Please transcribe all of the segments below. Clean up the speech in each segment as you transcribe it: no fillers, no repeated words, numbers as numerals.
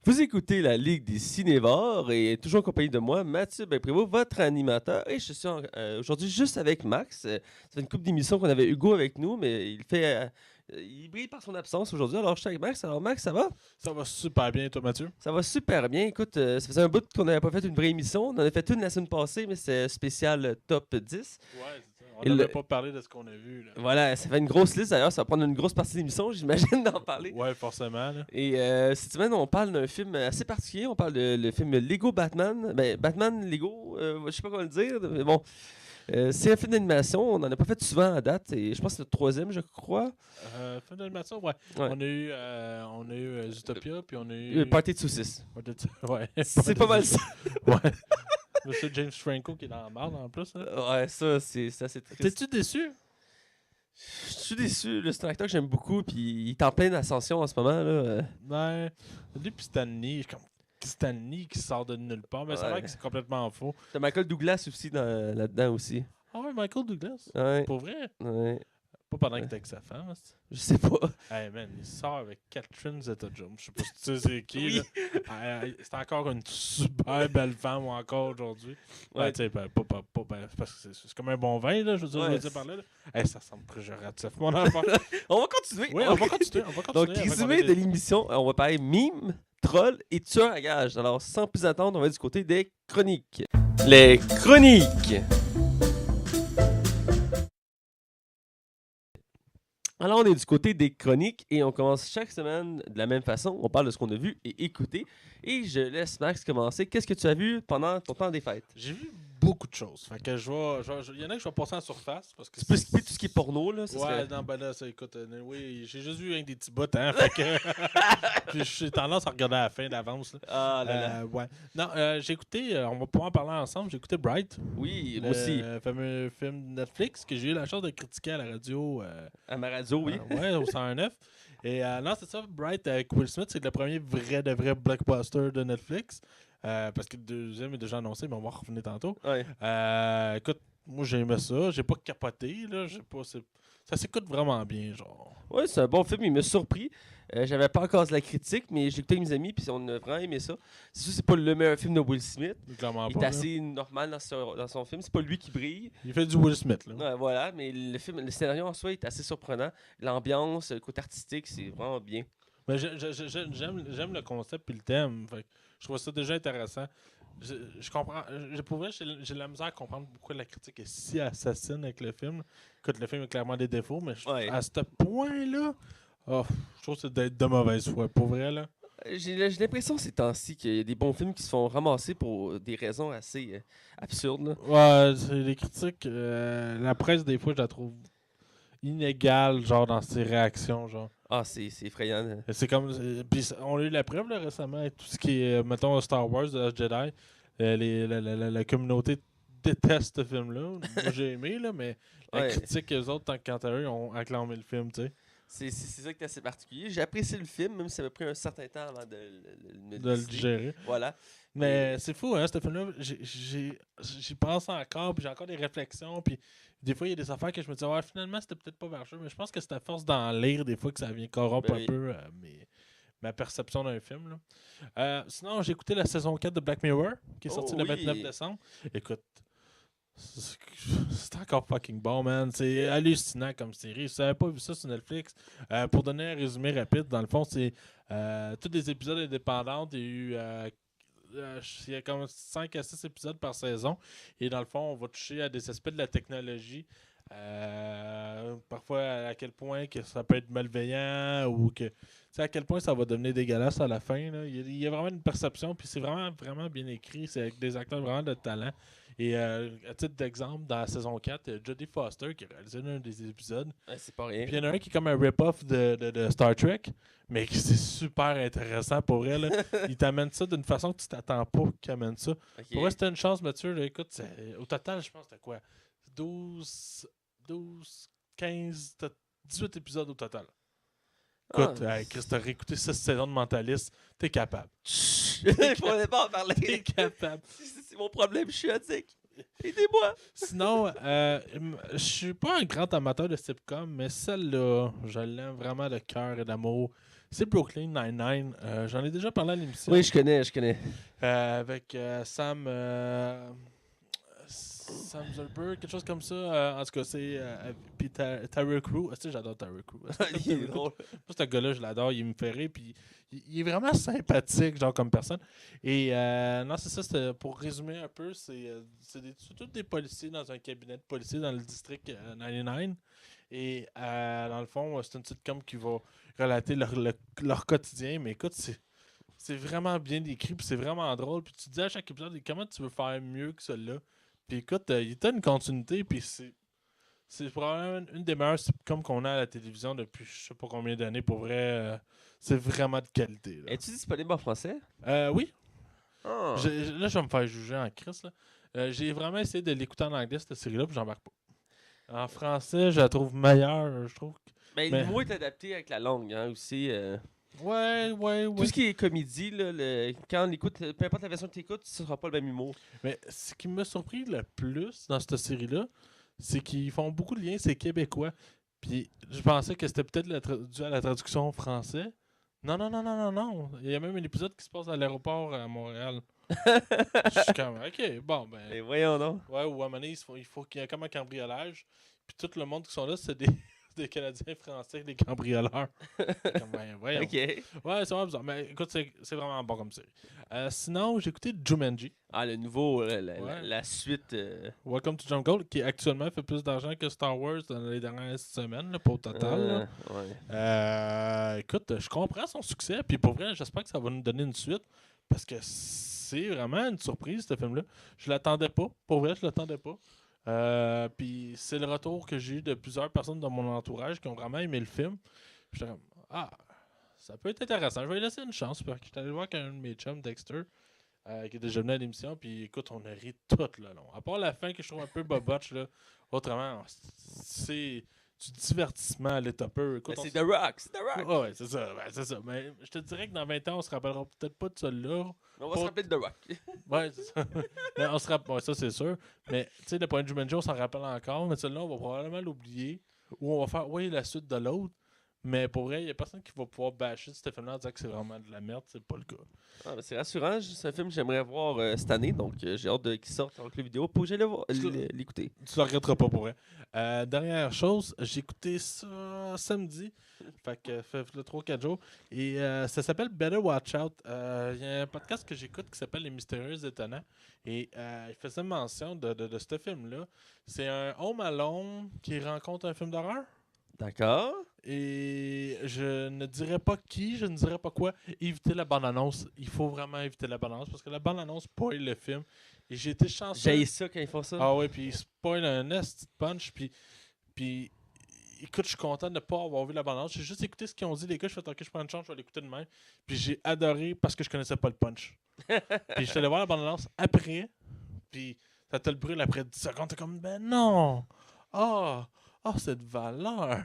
Vous écoutez la Ligue des Cinévores et toujours en compagnie de moi, Mathieu Prévost, votre animateur. Et je suis aujourd'hui juste avec Max. Ça fait une couple d'émissions qu'on avait Hugo avec nous, mais il brille par son absence aujourd'hui. Alors je suis avec Max. Alors Max, ça va? Ça va super bien, toi, Mathieu? Ça va super bien. Écoute, ça faisait un bout qu'on n'avait pas fait une vraie émission. On en a fait une la semaine passée, mais c'est spécial top 10. Ouais, c'est ça. On Et n'avait pas parlé de ce qu'on a vu. Là. Voilà, ça fait une grosse liste d'ailleurs. Ça va prendre une grosse partie de l'émission, j'imagine, d'en parler. Ouais, forcément. Là. Et cette semaine, on parle d'un film assez particulier. On parle le film Lego Batman. Ben, Batman Lego, je sais pas comment le dire, mais bon. C'est un film d'animation. On n'en a pas fait souvent à date. Et je pense que c'est le troisième, je crois. Film d'animation, ouais. Ouais. On a eu Zootopia, puis on a eu... Party de saucisses. Ouais. C'est pas mal ça. Ouais. Monsieur James Franco qui est dans la marde en plus. Là. Ouais, ça, c'est assez triste. T'es-tu déçu? Je suis déçu. C'est un acteur que j'aime beaucoup. Puis il est en pleine ascension en ce moment. Là. Ouais. Lui, puis Stanley, comme Stanley qui sort de nulle part. Mais c'est vrai que c'est complètement faux. T'as Michael Douglas aussi là-dedans aussi. Ah ouais, Michael Douglas? Ouais. Pour vrai? Ouais. Pas pendant qu'il était avec sa femme. Je sais pas. Hey man, il sort avec Catherine Zeta-Jones. Je sais pas si tu sais c'est qui. Oui. Là. C'est encore une super belle femme encore aujourd'hui. Ouais. Tu sais, pas, parce que c'est comme un bon vin, là, je veux dire, Ouais, je veux dire par là. Hey, ça semble péjoratif, mon enfant. On va continuer. Oui, on va continuer. Donc, résumé de l'émission, on va parler mime, troll et tueur à gages. Alors, sans plus attendre, on va du côté des chroniques. Les chroniques! Alors, on est du côté des chroniques et on commence chaque semaine de la même façon. On parle de ce qu'on a vu et écouté. Et je laisse Max commencer. Qu'est-ce que tu as vu pendant ton temps des fêtes? J'ai vu beaucoup de choses. Fait que il y en a que je vais passer en surface. Parce que Tu peux skipper tout ce qui est porno, là? Ça ouais, serait... non, ben là, ça, écoute, oui, j'ai juste vu un des petits bouts, hein. Fait que. Puis j'ai tendance à regarder à la fin d'avance. Là. Ah là là. Ouais. Non, j'ai écouté, on va pouvoir en parler ensemble, j'ai écouté Bright. Oui, moi aussi. Le fameux film de Netflix que j'ai eu la chance de critiquer à la radio. À ma radio, oui. Ouais, au 109. Et non, c'est ça, Bright avec Will Smith, c'est le premier de vrai blockbuster de Netflix. Parce que le deuxième est déjà annoncé, mais on va en revenir tantôt. Ouais. Écoute, moi j'ai aimé ça, j'ai pas capoté, là, ça s'écoute vraiment bien, genre. Ouais, c'est un bon film, il m'a surpris. J'avais pas encore la critique, mais j'ai écouté avec mes amis, puis on a vraiment aimé ça. C'est sûr, c'est pas le meilleur film de Will Smith. Clairement Il pas, est là. assez normal dans son film. C'est pas lui qui brille. Il fait du Will Smith, là. Ouais, voilà, mais le scénario en soi est assez surprenant. L'ambiance, le côté artistique, c'est vraiment bien. Mais j'aime le concept et le thème. Fait que je trouve ça déjà intéressant. Je comprends. Pour vrai, j'ai la misère à comprendre pourquoi la critique est si assassine avec le film. Écoute, le film a clairement des défauts, mais Ouais. à ce point-là, je trouve que c'est d'être de mauvaise foi. Pour vrai, là. J'ai l'impression ces temps-ci qu'il y a des bons films qui se font ramasser pour des raisons assez absurdes. Là. Ouais, c'est les critiques. La presse, des fois, je la trouve inégale, genre, dans ses réactions, genre. Ah, c'est effrayant. C'est comme. Puis on a eu la preuve là, récemment avec tout ce qui est, mettons, Star Wars, The Last Jedi. La communauté déteste ce film-là. Moi, j'ai aimé, là, mais la Ouais. critique, eux autres, tant qu'à eux, ont acclamé le film, tu sais. C'est ça qui est assez particulier. J'ai apprécié le film, même si ça m'a pris un certain temps avant de me De le décider. digérer. Voilà. Mais c'est fou, hein, ce film-là. J'y pense encore, puis j'ai encore des réflexions, puis des fois, il y a des affaires que je me dis, ouais, finalement, c'était peut-être pas vers mais je pense que c'est à force d'en lire, des fois, que ça vient corrompre Ben oui. un peu ma perception d'un film. Là. Sinon, j'ai écouté la saison 4 de Black Mirror, qui est sortie le 29 décembre. Écoute, c'est encore fucking bon, man. C'est hallucinant comme série. Si vous n'avez pas vu ça sur Netflix, pour donner un résumé rapide, dans le fond, c'est tous les épisodes indépendants. Il y a comme 5 à 6 épisodes par saison. Et dans le fond, on va toucher à des aspects de la technologie. Parfois, à quel point que ça peut être malveillant ou que à quel point ça va devenir dégueulasse à la fin. Là. Il y a vraiment une perception, puis c'est vraiment, vraiment bien écrit. C'est avec des acteurs vraiment de talent. Et à titre d'exemple, dans la saison 4, il y a Jodie Foster qui a réalisé un des épisodes. Ouais, c'est pas rien. Puis il y en a un qui est comme un rip-off de Star Trek, mais c'est super intéressant pour elle. Il t'amène ça d'une façon que tu t'attends pas qu'il amène ça. Ok. Pour moi, c'était une chance, Mathieu. Là, écoute, au total, je pense que c'était quoi 12, 15, 18 épisodes au total. Écoute, Chris, t'as réécouté 6 saisons de Mentaliste, t'es capable. Il faudrait pas en parler. T'es capable. C'est mon problème chiatique. Aidez-moi! Sinon, je suis pas un grand amateur de sitcom, mais celle-là, je l'aime vraiment de cœur et d'amour. C'est Brooklyn Nine-Nine. J'en ai déjà parlé à l'émission. Oui, je connais. Avec Sam Zuckerberg, quelque chose comme ça. En tout cas, c'est. Puis Tyler Crew. Tu sais, j'adore Tyler Crew. Il est drôle. Moi, ce gars-là, je l'adore. Il me fait rire. Puis il est vraiment sympathique, genre, comme personne. Et non, c'est ça. Pour résumer un peu, c'est tous des policiers dans un cabinet de policiers dans le district 99. Et dans le fond, c'est une sitcom qui va relater leur quotidien. Mais écoute, c'est vraiment bien décrit, puis c'est vraiment drôle. Puis tu te dis à chaque épisode, comment tu veux faire mieux que celui-là? Puis écoute, il t'a une continuité, puis c'est probablement une des meilleures sitcoms qu'on a à la télévision depuis je sais pas combien d'années. Pour vrai, c'est vraiment de qualité. Là. Es-tu disponible en français? Oui. Ah. Là, je vais me faire juger en Christ. J'ai vraiment essayé de l'écouter en anglais, cette série-là, puis j'embarque pas. En français, je la trouve meilleure, je trouve. Mais le mot est adapté avec la langue, hein, aussi. Ouais. Tout ce qui est comédie, là, quand on écoute, peu importe la version que tu écoutes, ce sera pas le même humour. Mais ce qui m'a surpris le plus dans cette série-là, c'est qu'ils font beaucoup de liens, c'est québécois. Puis je pensais que c'était peut-être dû à la traduction français. Non. Il y a même un épisode qui se passe à l'aéroport à Montréal. Je suis comme, ok, bon, ben. Et voyons donc. Ouais, ou à un moment donné, il faut qu'il y ait comme un cambriolage. Puis tout le monde qui sont là, c'est des Canadiens français, des cambrioleurs. Comme, ben, voyons. Ok. Ouais, c'est vraiment bizarre. Mais écoute, c'est vraiment bon comme série. Sinon, j'ai écouté Jumanji. Ah, le nouveau, Ouais. la suite. Welcome to Jungle, qui actuellement fait plus d'argent que Star Wars dans les dernières semaines, là, pour au total. Là. Ouais. Écoute, je comprends son succès, puis pour vrai, j'espère que ça va nous donner une suite, parce que c'est vraiment une surprise, ce film-là. Je l'attendais pas, pour vrai, je l'attendais pas. Puis c'est le retour que j'ai eu de plusieurs personnes dans mon entourage qui ont vraiment aimé le film. J'étais comme, ça peut être intéressant, je vais lui laisser une chance, parce que j'étais allé voir avec un de mes chums, Dexter. Qui est déjà venu à l'émission, puis écoute, on a ri tout le long. À part la fin que je trouve un peu boboche, là. Autrement, c'est du divertissement à l'état pur. Écoute, C'est The Rock, c'est The Rock. Ouais, c'est ça. Mais je te dirais que dans 20 ans, on se rappellera peut-être pas de ça là. On va se rappeler de The Rock. Ouais, c'est ça. Mais on se rappelle, ça c'est sûr. Mais tu sais, le point de Jumanji, on s'en rappelle encore, mais celui-là, on va probablement l'oublier. Ou on va faire, oui, la suite de l'autre. Mais pour vrai, il n'y a personne qui va pouvoir bâcher ce film-là en disant que c'est vraiment de la merde, c'est pas le cas. Ah, ben c'est rassurant, c'est un film que j'aimerais voir cette année, donc j'ai hâte qu'il sorte en club vidéo pour que j'aille l'écouter. Tu le regretteras pas pour vrai. Dernière chose, j'ai écouté ça samedi. Fait que fait le 3-4 jours. Et ça s'appelle Better Watch Out. Il y a un podcast que j'écoute qui s'appelle Les Mystérieux Étonnants. Et il faisait mention de ce film-là. C'est un Home Alone qui rencontre un film d'horreur. D'accord. Et je ne dirais pas qui, je ne dirais pas quoi. Évitez la bande-annonce. Il faut vraiment éviter la bande-annonce parce que la bande-annonce spoil le film. Et j'ai été chanceux. J'ai ça quand ils font ça. Ah ouais, puis il spoil un nest punch. Puis écoute, je suis content de ne pas avoir vu la bande-annonce. J'ai juste écouté ce qu'ils ont dit, les gars. Je fais, ok, je prends une chance, je vais l'écouter de même. Puis j'ai adoré parce que je connaissais pas le punch. Puis je suis allé voir la bande-annonce après. Puis ça te le brûle après 10 secondes. T'es comme, ben non. Cette valeur!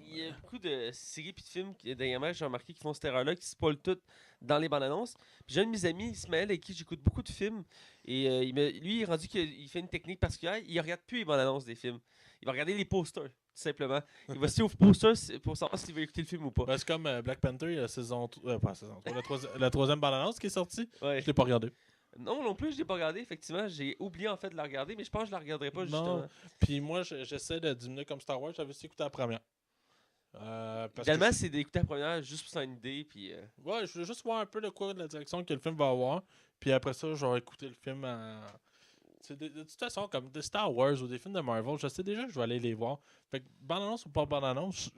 Il y a beaucoup de séries et de films dernièrement, j'ai remarqué qui font cette erreur-là, qui spoilent tout dans les bandes annonces. Puis j'ai un de mes amis, Ismaël, avec qui j'écoute beaucoup de films. Et lui, il est rendu qu'il fait une technique particulière. Il regarde plus les bandes annonces des films. Il va regarder les posters, tout simplement. Il va se fier aux posters pour savoir s'il va écouter le film ou pas. Ben, c'est comme Black Panther, la saison 3, pas la saison 3, la troisième bande-annonce qui est sortie. Ouais. Je l'ai pas regardé. Non plus, je l'ai pas regardé, effectivement. J'ai oublié en fait de la regarder, mais je pense que je la regarderai pas justement. Puis moi, j'essaie de diminuer comme Star Wars. J'avais aussi écouté la première. Idéalement, c'est d'écouter la première juste pour s'en une idée. Puis, ouais, je veux juste voir un peu de quoi de la direction que le film va avoir. Puis après ça, je vais écouter le film de toute façon, comme des Star Wars ou des films de Marvel, je sais déjà que je vais aller les voir. Fait que bande-annonce ou pas bande-annonce,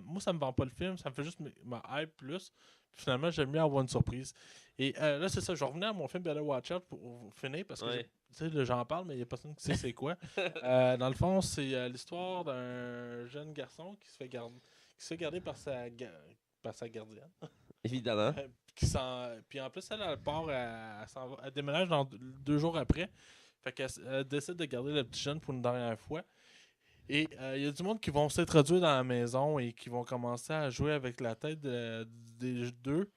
moi, ça me vend pas le film. Ça me fait juste ma hype plus. Puis finalement, j'aime mieux avoir une surprise. Et là, c'est ça. Je revenais à mon film Better Watch Out pour finir parce que j'en parle, mais il n'y a personne qui sait c'est quoi. Dans le fond, c'est l'histoire d'un jeune garçon qui se fait garder par sa gardienne. évidemment. Puis en plus, elle part, elle déménage 2 jours après. Fait qu'elle décide de garder le petit jeune pour une dernière fois. Et il y a du monde qui vont s'introduire dans la maison et qui vont commencer à jouer avec la tête des deux.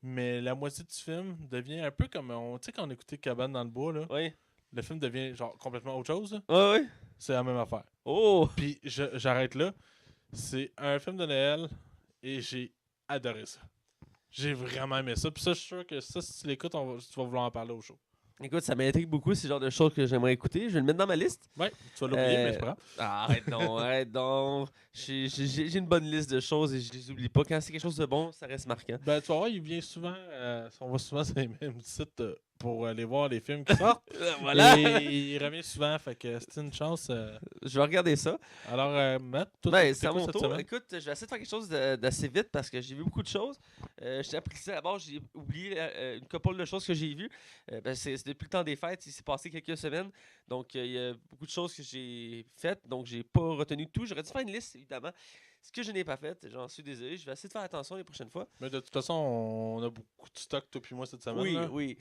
Mais la moitié du film devient un peu comme, tu sais, quand on écoutait Cabane dans le bois, là. Oui. le film devient genre complètement autre chose, là, Ouais, ouais. c'est la même affaire. Oh! Puis j'arrête là. C'est un film de Noël et j'ai adoré ça. J'ai vraiment aimé ça. Puis ça, je suis sûr que ça, si tu l'écoutes, tu vas vouloir en parler au show. Écoute, ça m'intrigue beaucoup, c'est le genre de choses que j'aimerais écouter. Je vais le mettre dans ma liste. Ouais, tu vas l'oublier, mais c'est pas grave. Arrête donc, arrête donc. J'ai une bonne liste de choses et je les oublie pas. Quand c'est quelque chose de bon, ça reste marquant. Ben, tu vas voir, il vient souvent. On va souvent sur les mêmes sites pour aller voir les films qui sortent. Voilà! Et il revient souvent, fait que c'est une chance. Je vais regarder ça. Alors, Matt, toi, Ben, t'as c'est à quoi mon cette tour. semaine? Écoute, je vais essayer de faire quelque chose d'assez vite parce que j'ai vu beaucoup de choses. J'ai appris ça d'abord, j'ai oublié une couple de choses que j'ai vues. Ben, c'est depuis le temps des fêtes, il s'est passé quelques semaines. Donc, il y a beaucoup de choses que j'ai faites. Donc, j'ai pas retenu tout. J'aurais dû faire une liste, évidemment. Ce que je n'ai pas fait, j'en suis désolé. Je vais essayer de faire attention les prochaines fois. Mais de toute façon, on a beaucoup de stock, toi puis moi, cette semaine. Oui, là. oui.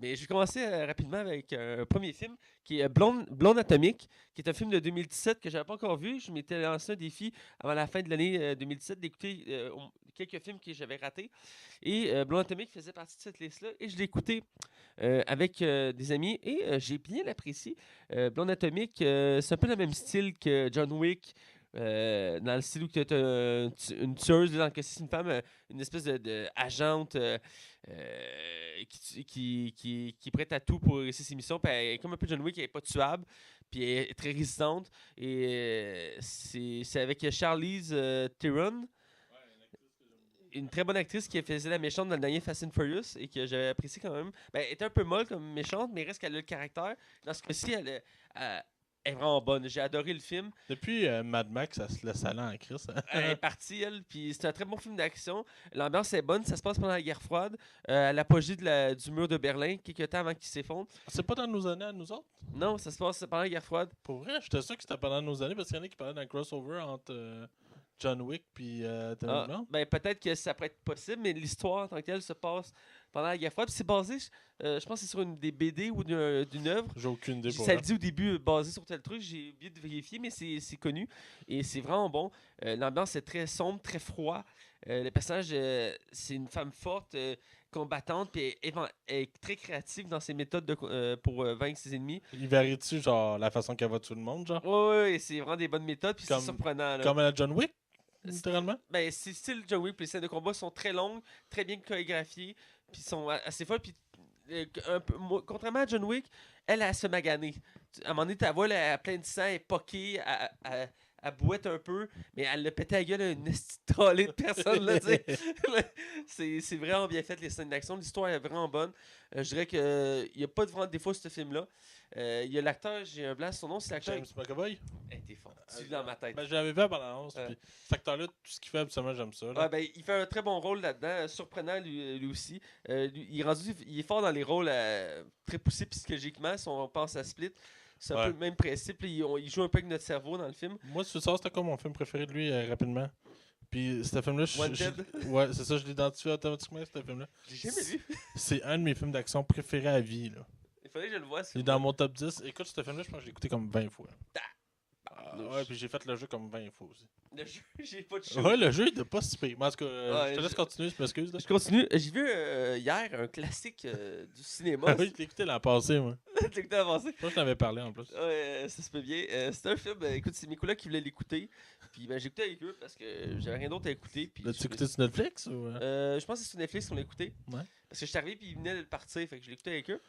Mais je vais commencer rapidement avec un premier film qui est Blonde Atomique, qui est un film de 2017 que je n'avais pas encore vu. Je m'étais lancé un défi avant la fin de l'année 2017 d'écouter quelques films que j'avais ratés. Et Blonde Atomique faisait partie de cette liste-là. Et je l'ai écouté avec des amis et j'ai bien apprécié. Blonde Atomique, c'est un peu le même style que John Wick. Dans le style où tu as une tueuse, dans le cas c'est une femme, une espèce de agente qui est prête à tout pour réussir ses missions. Puis elle est comme un peu John Wick, elle n'est pas tuable, puis elle est très résistante. Et c'est avec Charlize Theron, une très bonne actrice qui faisait la méchante dans le dernier Fast and Furious et que j'avais apprécié quand même. Ben, elle était un peu molle comme méchante, mais il reste qu'elle a le caractère. Dans ce cas-ci, elle est vraiment bonne. J'ai adoré le film. Depuis Mad Max, ça se laisse aller en crise. Elle est partie, elle, puis c'est un très bon film d'action. L'ambiance est bonne, ça se passe pendant la guerre froide, à l'apogée du mur de Berlin, quelques temps avant qu'il s'effondre. C'est pas dans nos années à nous autres? Non, ça se passe pendant la guerre froide. Pour vrai, j'étais sûr que c'était pendant nos années parce qu'il y en a qui parlaient d'un crossover entre John Wick puis Ben, peut-être que ça pourrait être possible, mais l'histoire en tant que telle se passe pendant la guerre froide. Puis c'est basé, je pense que c'est sur une des BD ou d'une œuvre. J'ai aucune idée pour Ça ça. le dit au début, basé sur tel truc, j'ai oublié de vérifier, mais c'est connu et c'est vraiment bon. L'ambiance est très sombre, très froid. Le personnage, c'est une femme forte, combattante, puis elle est très créative dans ses méthodes pour vaincre ses ennemis. Il varie-tu, genre, la façon qu'elle va tout le monde, genre? Ouais, c'est vraiment des bonnes méthodes, puis c'est Comme- surprenant. Là. Comme à la John Wick, littéralement? Ben, c'est style John Wick, puis les scènes de combat sont très longues, très bien chorégraphiées, puis sont assez folles, puis contrairement à John Wick, elle se maganer. À un moment donné, ta voix, elle a plein de sang, elle est poquée, elle bouette un peu, mais elle le pétait à la gueule à une trollée de personnes, là, tu sais. C'est vraiment bien fait, les scènes d'action. L'histoire est vraiment bonne. Je dirais qu'il n'y a pas de vraiment de défaut sur ce film-là. Il y a l'acteur, j'ai un blanc, son nom, c'est l'acteur. James McAvoy? Hey, t'es fort, tu vis dans ma tête. Ben, je l'avais vu à l'annonce, puis cet acteur-là, tout ce qu'il fait, absolument, j'aime ça. Là. Ouais, ben, il fait un très bon rôle là-dedans, surprenant lui aussi. Il est fort dans les rôles très poussés psychologiquement, si on pense à Split. C'est un peu le même principe. Il joue un peu avec notre cerveau dans le film. Moi, tu sais ça, c'était comme mon film préféré de lui, rapidement. Puis, ce film-là, ouais, c'est ça, je l'identifie automatiquement, ce film-là. J'ai jamais vu. C'est un de mes films d'action préférés à vie, là. Il fallait que je le voie. Il est dans mon top 10. Écoute, ce film-là, je pense que je l'ai écouté comme 20 fois. Ouais, puis j'ai fait le jeu comme 20 fois aussi. Le jeu, j'ai pas de jeu. Ouais, le jeu, il était pas si pire. Mais en tout cas, je te laisse continuer, je m'excuse. Je continue. J'ai vu hier un classique du cinéma. Ah oui, je l'ai écouté l'an passé, moi. Tu l'as écouté avancé? Je pense que je t'avais parlé en plus. Ouais, ça se peut bien. C'est un film, écoute, c'est mes collègues qui voulaient l'écouter. Puis ben, j'ai écouté avec eux parce que j'avais rien d'autre à écouter. L'as-tu écouté sur Netflix ou... Je pense que c'est sur Netflix qu'on l'a écouté. Ouais. Parce que je suis arrivé puis ils venaient de le partir, fait que je l'ai écouté avec eux.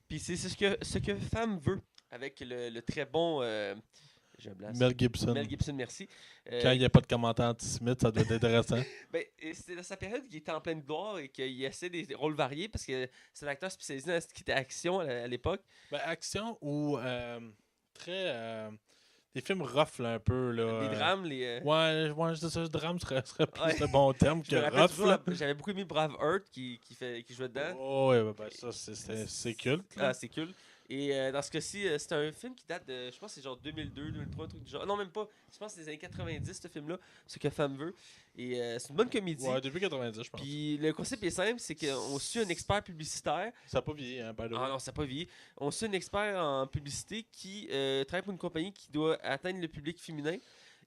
Puis c'est ce que Femme veut avec le très bon Mel Gibson. Mel Gibson, merci. Quand il n'y a pas de commentaires antisémites, ça doit être intéressant. Ben, c'était dans sa période qu'il était en pleine gloire et qu'il essaie des rôles variés parce que c'est un acteur spécialisé dans ce qui était action à l'époque. Ben, action ou très... des films rough, là, un peu. Là, Des drames, les... Ouais, je dis ça, drame serait plus le bon terme que Je me rappelle rough. toujours, Là. J'avais beaucoup aimé Braveheart qui jouait dedans. Oh, ouais, ben, ça, c'est culte. Là. Ah, c'est cool. Et dans ce cas-ci, c'est un film qui date de, je pense que c'est genre 2002, 2003, un truc du genre. Non, même pas. Je pense que c'est des années 90, ce film-là, ce que Femme veut. Et c'est une bonne comédie. Ouais, depuis 90, je pense. Puis le concept est simple, c'est qu'on suit un expert publicitaire. Ça n'a pas vieilli, hein, by the way. Ah non, ça n'a pas vieilli. On suit un expert en publicité qui travaille pour une compagnie qui doit atteindre le public féminin.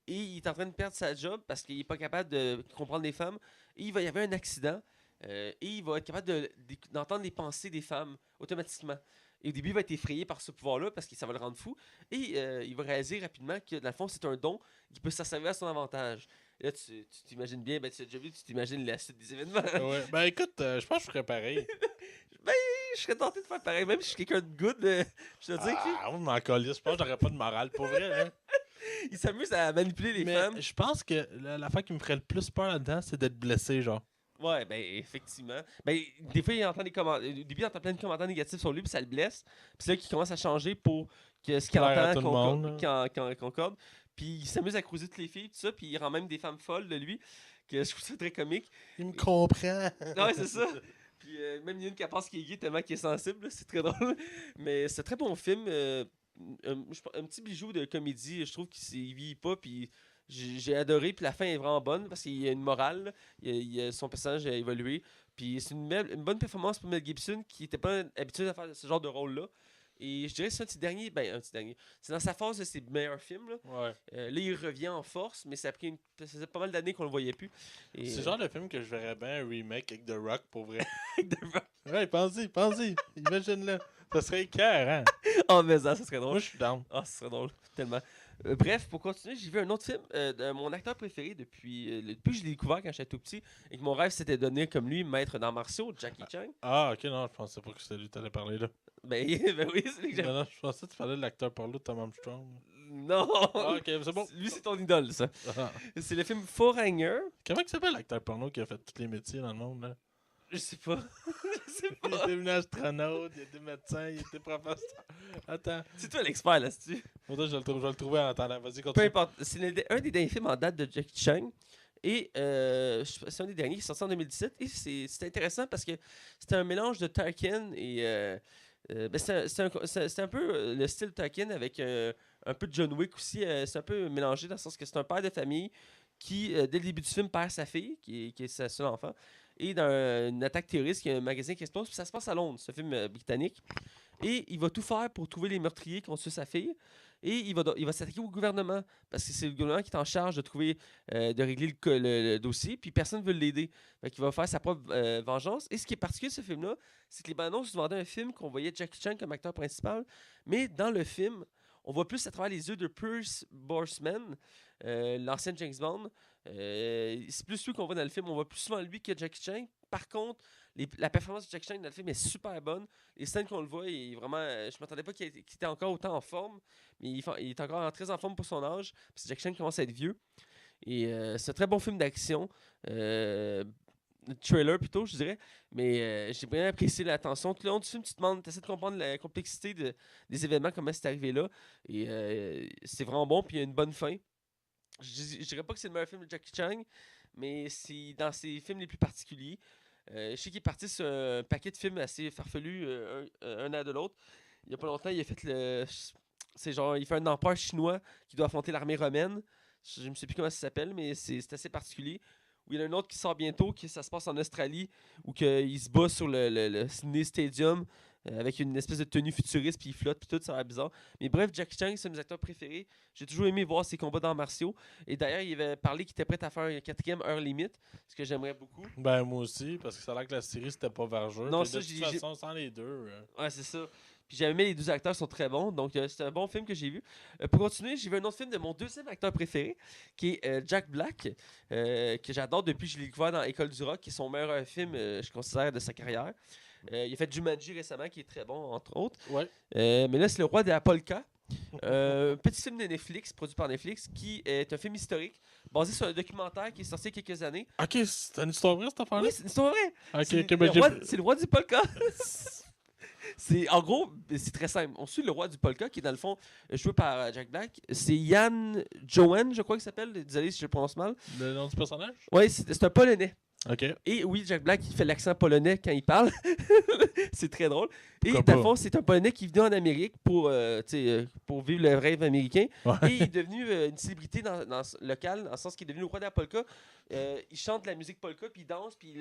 Et il est en train de perdre sa job parce qu'il n'est pas capable de comprendre les femmes. Et il va y avoir un accident. Et il va être capable d'entendre les pensées des femmes automatiquement. Et au début, il va être effrayé par ce pouvoir-là parce que ça va le rendre fou. Et il va réaliser rapidement que, dans le fond, c'est un don qui peut s'en servir à son avantage. Et là, tu t'imagines bien, ben, tu as déjà vu, tu t'imagines la suite des événements. Ouais. Ben écoute, je pense que je ferais pareil. Ben, je serais tenté de faire pareil. Même si je suis quelqu'un de good, je te dis que lui, Ah, on m'en calisse. Je pense que j'aurais pas de morale pour vrai. Hein. il s'amuse à manipuler les Mais femmes. je pense que l'affaire qui me ferait le plus peur là-dedans, c'est d'être blessé, genre. Ouais, ben, effectivement. Ben, des fois, il entend des commentaires. Au début, il entend plein de commentaires négatifs sur lui, puis ça le blesse. Puis c'est là qu'il commence à changer pour que ce qu'il Plaire à entend tout le monde, concorde. Puis il s'amuse à cruiser toutes les filles, tout ça, puis il rend même des femmes folles de lui, que je trouve ça très comique. Il me comprend. Ouais, c'est ça. Puis même il y a une qui pense qu'il est gay tellement qu'il est sensible, là, c'est très drôle. Mais c'est un très bon film. Un petit bijou de comédie, je trouve qu'il vieillit pas, puis j'ai adoré, puis la fin est vraiment bonne parce qu'il y a une morale, là. Son personnage a évolué, puis c'est une bonne performance pour Mel Gibson qui n'était pas habitué à faire ce genre de rôle-là. Et je dirais que c'est un petit dernier, c'est dans sa phase de ses meilleurs films. Là, Ouais. là il revient en force, mais ça faisait pas mal d'années qu'on le voyait plus. Et, C'est le genre de film que je verrais bien un remake avec The Rock pour vrai. The Rock. Ouais, pensez. Imagine-le. Ça serait écœurant. Oh, mais ça serait drôle. Moi, je suis down. Ah, ce serait drôle, tellement. Bref, pour continuer, j'ai vu un autre film de mon acteur préféré depuis que je l'ai découvert quand j'étais tout petit et que mon rêve c'était de devenir comme lui, maître d'arts martiaux, Jackie Chan. Ah, ok, non, je pensais pas que c'était lui que t'allais parler là. Ben, ben oui, c'est lui que j'aime. Non, je pensais que tu parlais de l'acteur porno de Tom Armstrong. Non! Ah, ok, c'est bon. Lui, c'est ton idole, ça. Ah. C'est le film Foreigner. Comment il s'appelle l'acteur porno qui a fait tous les métiers dans le monde là? Je sais pas. Je sais Il pas. était devenu astronaute, il était médecin, il était professeur. Attends. C'est toi l'expert là-dessus. Faudrait que je vais le trouver en attendant. Vas-y, Peu continue. importe. C'est un des derniers films en date de Jackie Chan. Et c'est un des derniers qui est sorti en 2017. Et c'est intéressant parce que c'était un mélange de Tarkin et. Ben, c'est un peu le style Tarkin avec un peu de John Wick aussi. C'est un peu mélangé dans le sens que c'est un père de famille qui, dès le début du film, perd sa fille, qui est sa seule enfant. Et dans une attaque terroriste, il y a un magasin qui explose. Puis ça se passe à Londres, ce film britannique. Et il va tout faire pour trouver les meurtriers qui ont tué sa fille. Et il va s'attaquer au gouvernement. Parce que c'est le gouvernement qui est en charge de trouver, de régler le dossier. Puis personne ne veut l'aider. Fait qu'il va faire sa propre vengeance. Et ce qui est particulier de ce film-là, c'est que les bandes annonces nous vendaient un film qu'on voyait Jackie Chan comme acteur principal. Mais dans le film, on voit plus à travers les yeux de Pierce Brosnan, l'ancien James Bond. C'est plus lui qu'on voit dans le film. On voit plus souvent lui que Jackie Chan. Par contre, la performance de Jackie Chan dans le film est super bonne. Les scènes qu'on le voit, il est vraiment, je m'attendais pas qu'il était encore autant en forme. Mais il est encore très en forme pour son âge. Parce que Jackie Chan commence à être vieux. Et c'est un très bon film d'action. Trailer plutôt, je dirais. Mais j'ai bien apprécié l'attention. Tout le long du film, tu essaies de comprendre la complexité des événements, comment c'est arrivé là. Et c'est vraiment bon. Puis il y a une bonne fin. Je dirais pas que c'est le meilleur film de Jackie Chan, mais c'est dans ses films les plus particuliers. Je sais qu'il est parti sur un paquet de films assez farfelus, un à de l'autre. Il y a pas longtemps, il a fait il fait un empereur chinois qui doit affronter l'armée romaine. Je ne sais plus comment ça s'appelle, mais c'est assez particulier. Ou il y en a un autre qui sort bientôt, ça se passe en Australie, où il se bat sur le Sydney Stadium avec une espèce de tenue futuriste, puis il flotte, puis tout, ça a l'air bizarre. Mais bref, Jackie Chan, c'est un de mes acteurs préférés. J'ai toujours aimé voir ses combats d'arts martiaux. Et d'ailleurs, il avait parlé qu'il était prêt à faire un 4e heure limite, ce que j'aimerais beaucoup. Ben, moi aussi, parce que ça a l'air que la série c'était pas vergeux. Non, Puis ça, de toute façon, sans les deux. Ouais, c'est ça. Puis j'ai aimé, les deux acteurs sont très bons, donc c'est un bon film que j'ai vu. Pour continuer, j'ai vu un autre film de mon deuxième acteur préféré, qui est Jack Black, que j'adore depuis que je l'ai découvert dans École du Rock, qui est son meilleur film, je considère, de sa carrière. Il a fait Jumanji récemment, qui est très bon, entre autres. Ouais. Mais là, c'est Le Roi de la Polka. Petit film de Netflix, produit par Netflix, qui est un film historique, basé sur un documentaire qui est sorti il y a quelques années. Ok, c'est une histoire vraie cette affaire-là? Oui, c'est une histoire vraie. Ok, C'est le roi du polka. En gros, c'est très simple. On suit le roi du polka qui est dans le fond joué par Jack Black. C'est Yann Johan, je crois qu'il s'appelle. Désolé si je le prononce mal. Le nom du personnage? Oui, c'est un Polonais. Ok. Et oui, Jack Black, il fait l'accent polonais quand il parle. C'est très drôle. Et Pourquoi dans le pas? fond, c'est un Polonais qui est venu en Amérique pour vivre le rêve américain. Ouais. Et il est devenu une célébrité locale, dans le sens qu'il est devenu le roi de la polka. Il chante de la musique polka, puis il danse, puis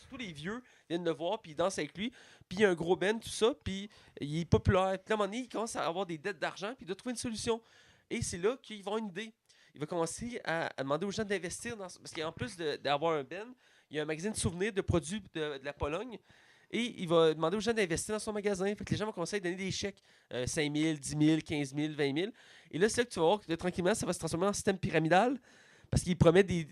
surtout les vieux viennent le voir, puis ils dansent avec lui. Puis il y a un gros band, tout ça, puis il est populaire. Puis à un moment donné, il commence à avoir des dettes d'argent, puis il doit trouver une solution. Et c'est là qu'il va avoir une idée. Il va commencer à demander aux gens d'investir parce qu'en plus d'avoir un band, il y a un magazine de souvenirs de produits de la Pologne. et il va demander aux gens d'investir dans son magasin. Fait que les gens vont commencer à donner des chèques, 5 000, 10 000, 15 000, 20 000. Et là, c'est là que tu vas voir que tranquillement, ça va se transformer en système pyramidal parce qu'il promet des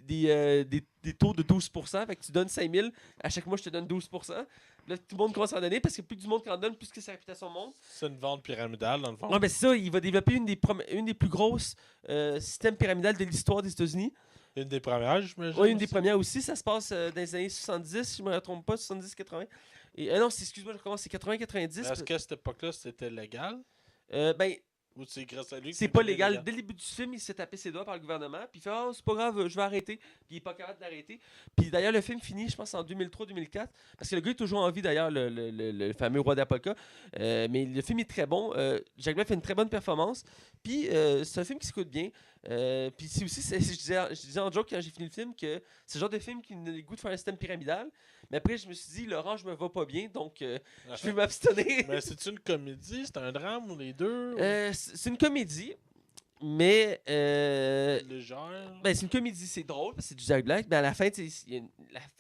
taux de 12%. Fait que tu donnes 5 000, à chaque mois, je te donne 12%. Là, tout le monde commence à en donner parce que plus du monde qui en donne, plus que sa réputation monte. C'est une vente pyramidale, dans le fond. Ouais, ben c'est ça, il va développer une des plus grosses systèmes pyramidales de l'histoire des États-Unis. Une des premières, j'imagine. Oui, une des premières aussi. Ça se passe dans les années 70, si je me trompe pas, 70-80. Et non, excuse-moi, je recommence, c'est 80-90. Est-ce qu'à cette époque-là, c'était légal? Ben, Ou c'est grâce à lui que c'est pas légal. Dès le début du film, il s'est tapé ses doigts par le gouvernement. Puis il fait oh, c'est pas grave, je vais arrêter. Puis il est pas capable d'arrêter. Puis d'ailleurs, le film finit, je pense, en 2003-2004. Parce que le gars est toujours en vie, d'ailleurs, le fameux roi d'Apolka. Mais le film est très bon. Jack Black fait une très bonne performance. Puis c'est un film qui s'écoute bien. Puis c'est aussi, je disais en joke quand j'ai fini le film que c'est le genre de film qui me donne le goût de faire un système pyramidal. Mais après, je me suis dit, l'orange me va pas bien, donc je vais m'abstenir. Mais c'est une comédie? C'est un drame ou les deux? C'est une comédie, mais. Légère? Ben, c'est une comédie, c'est drôle, parce que c'est du Jack Black, mais à la fin,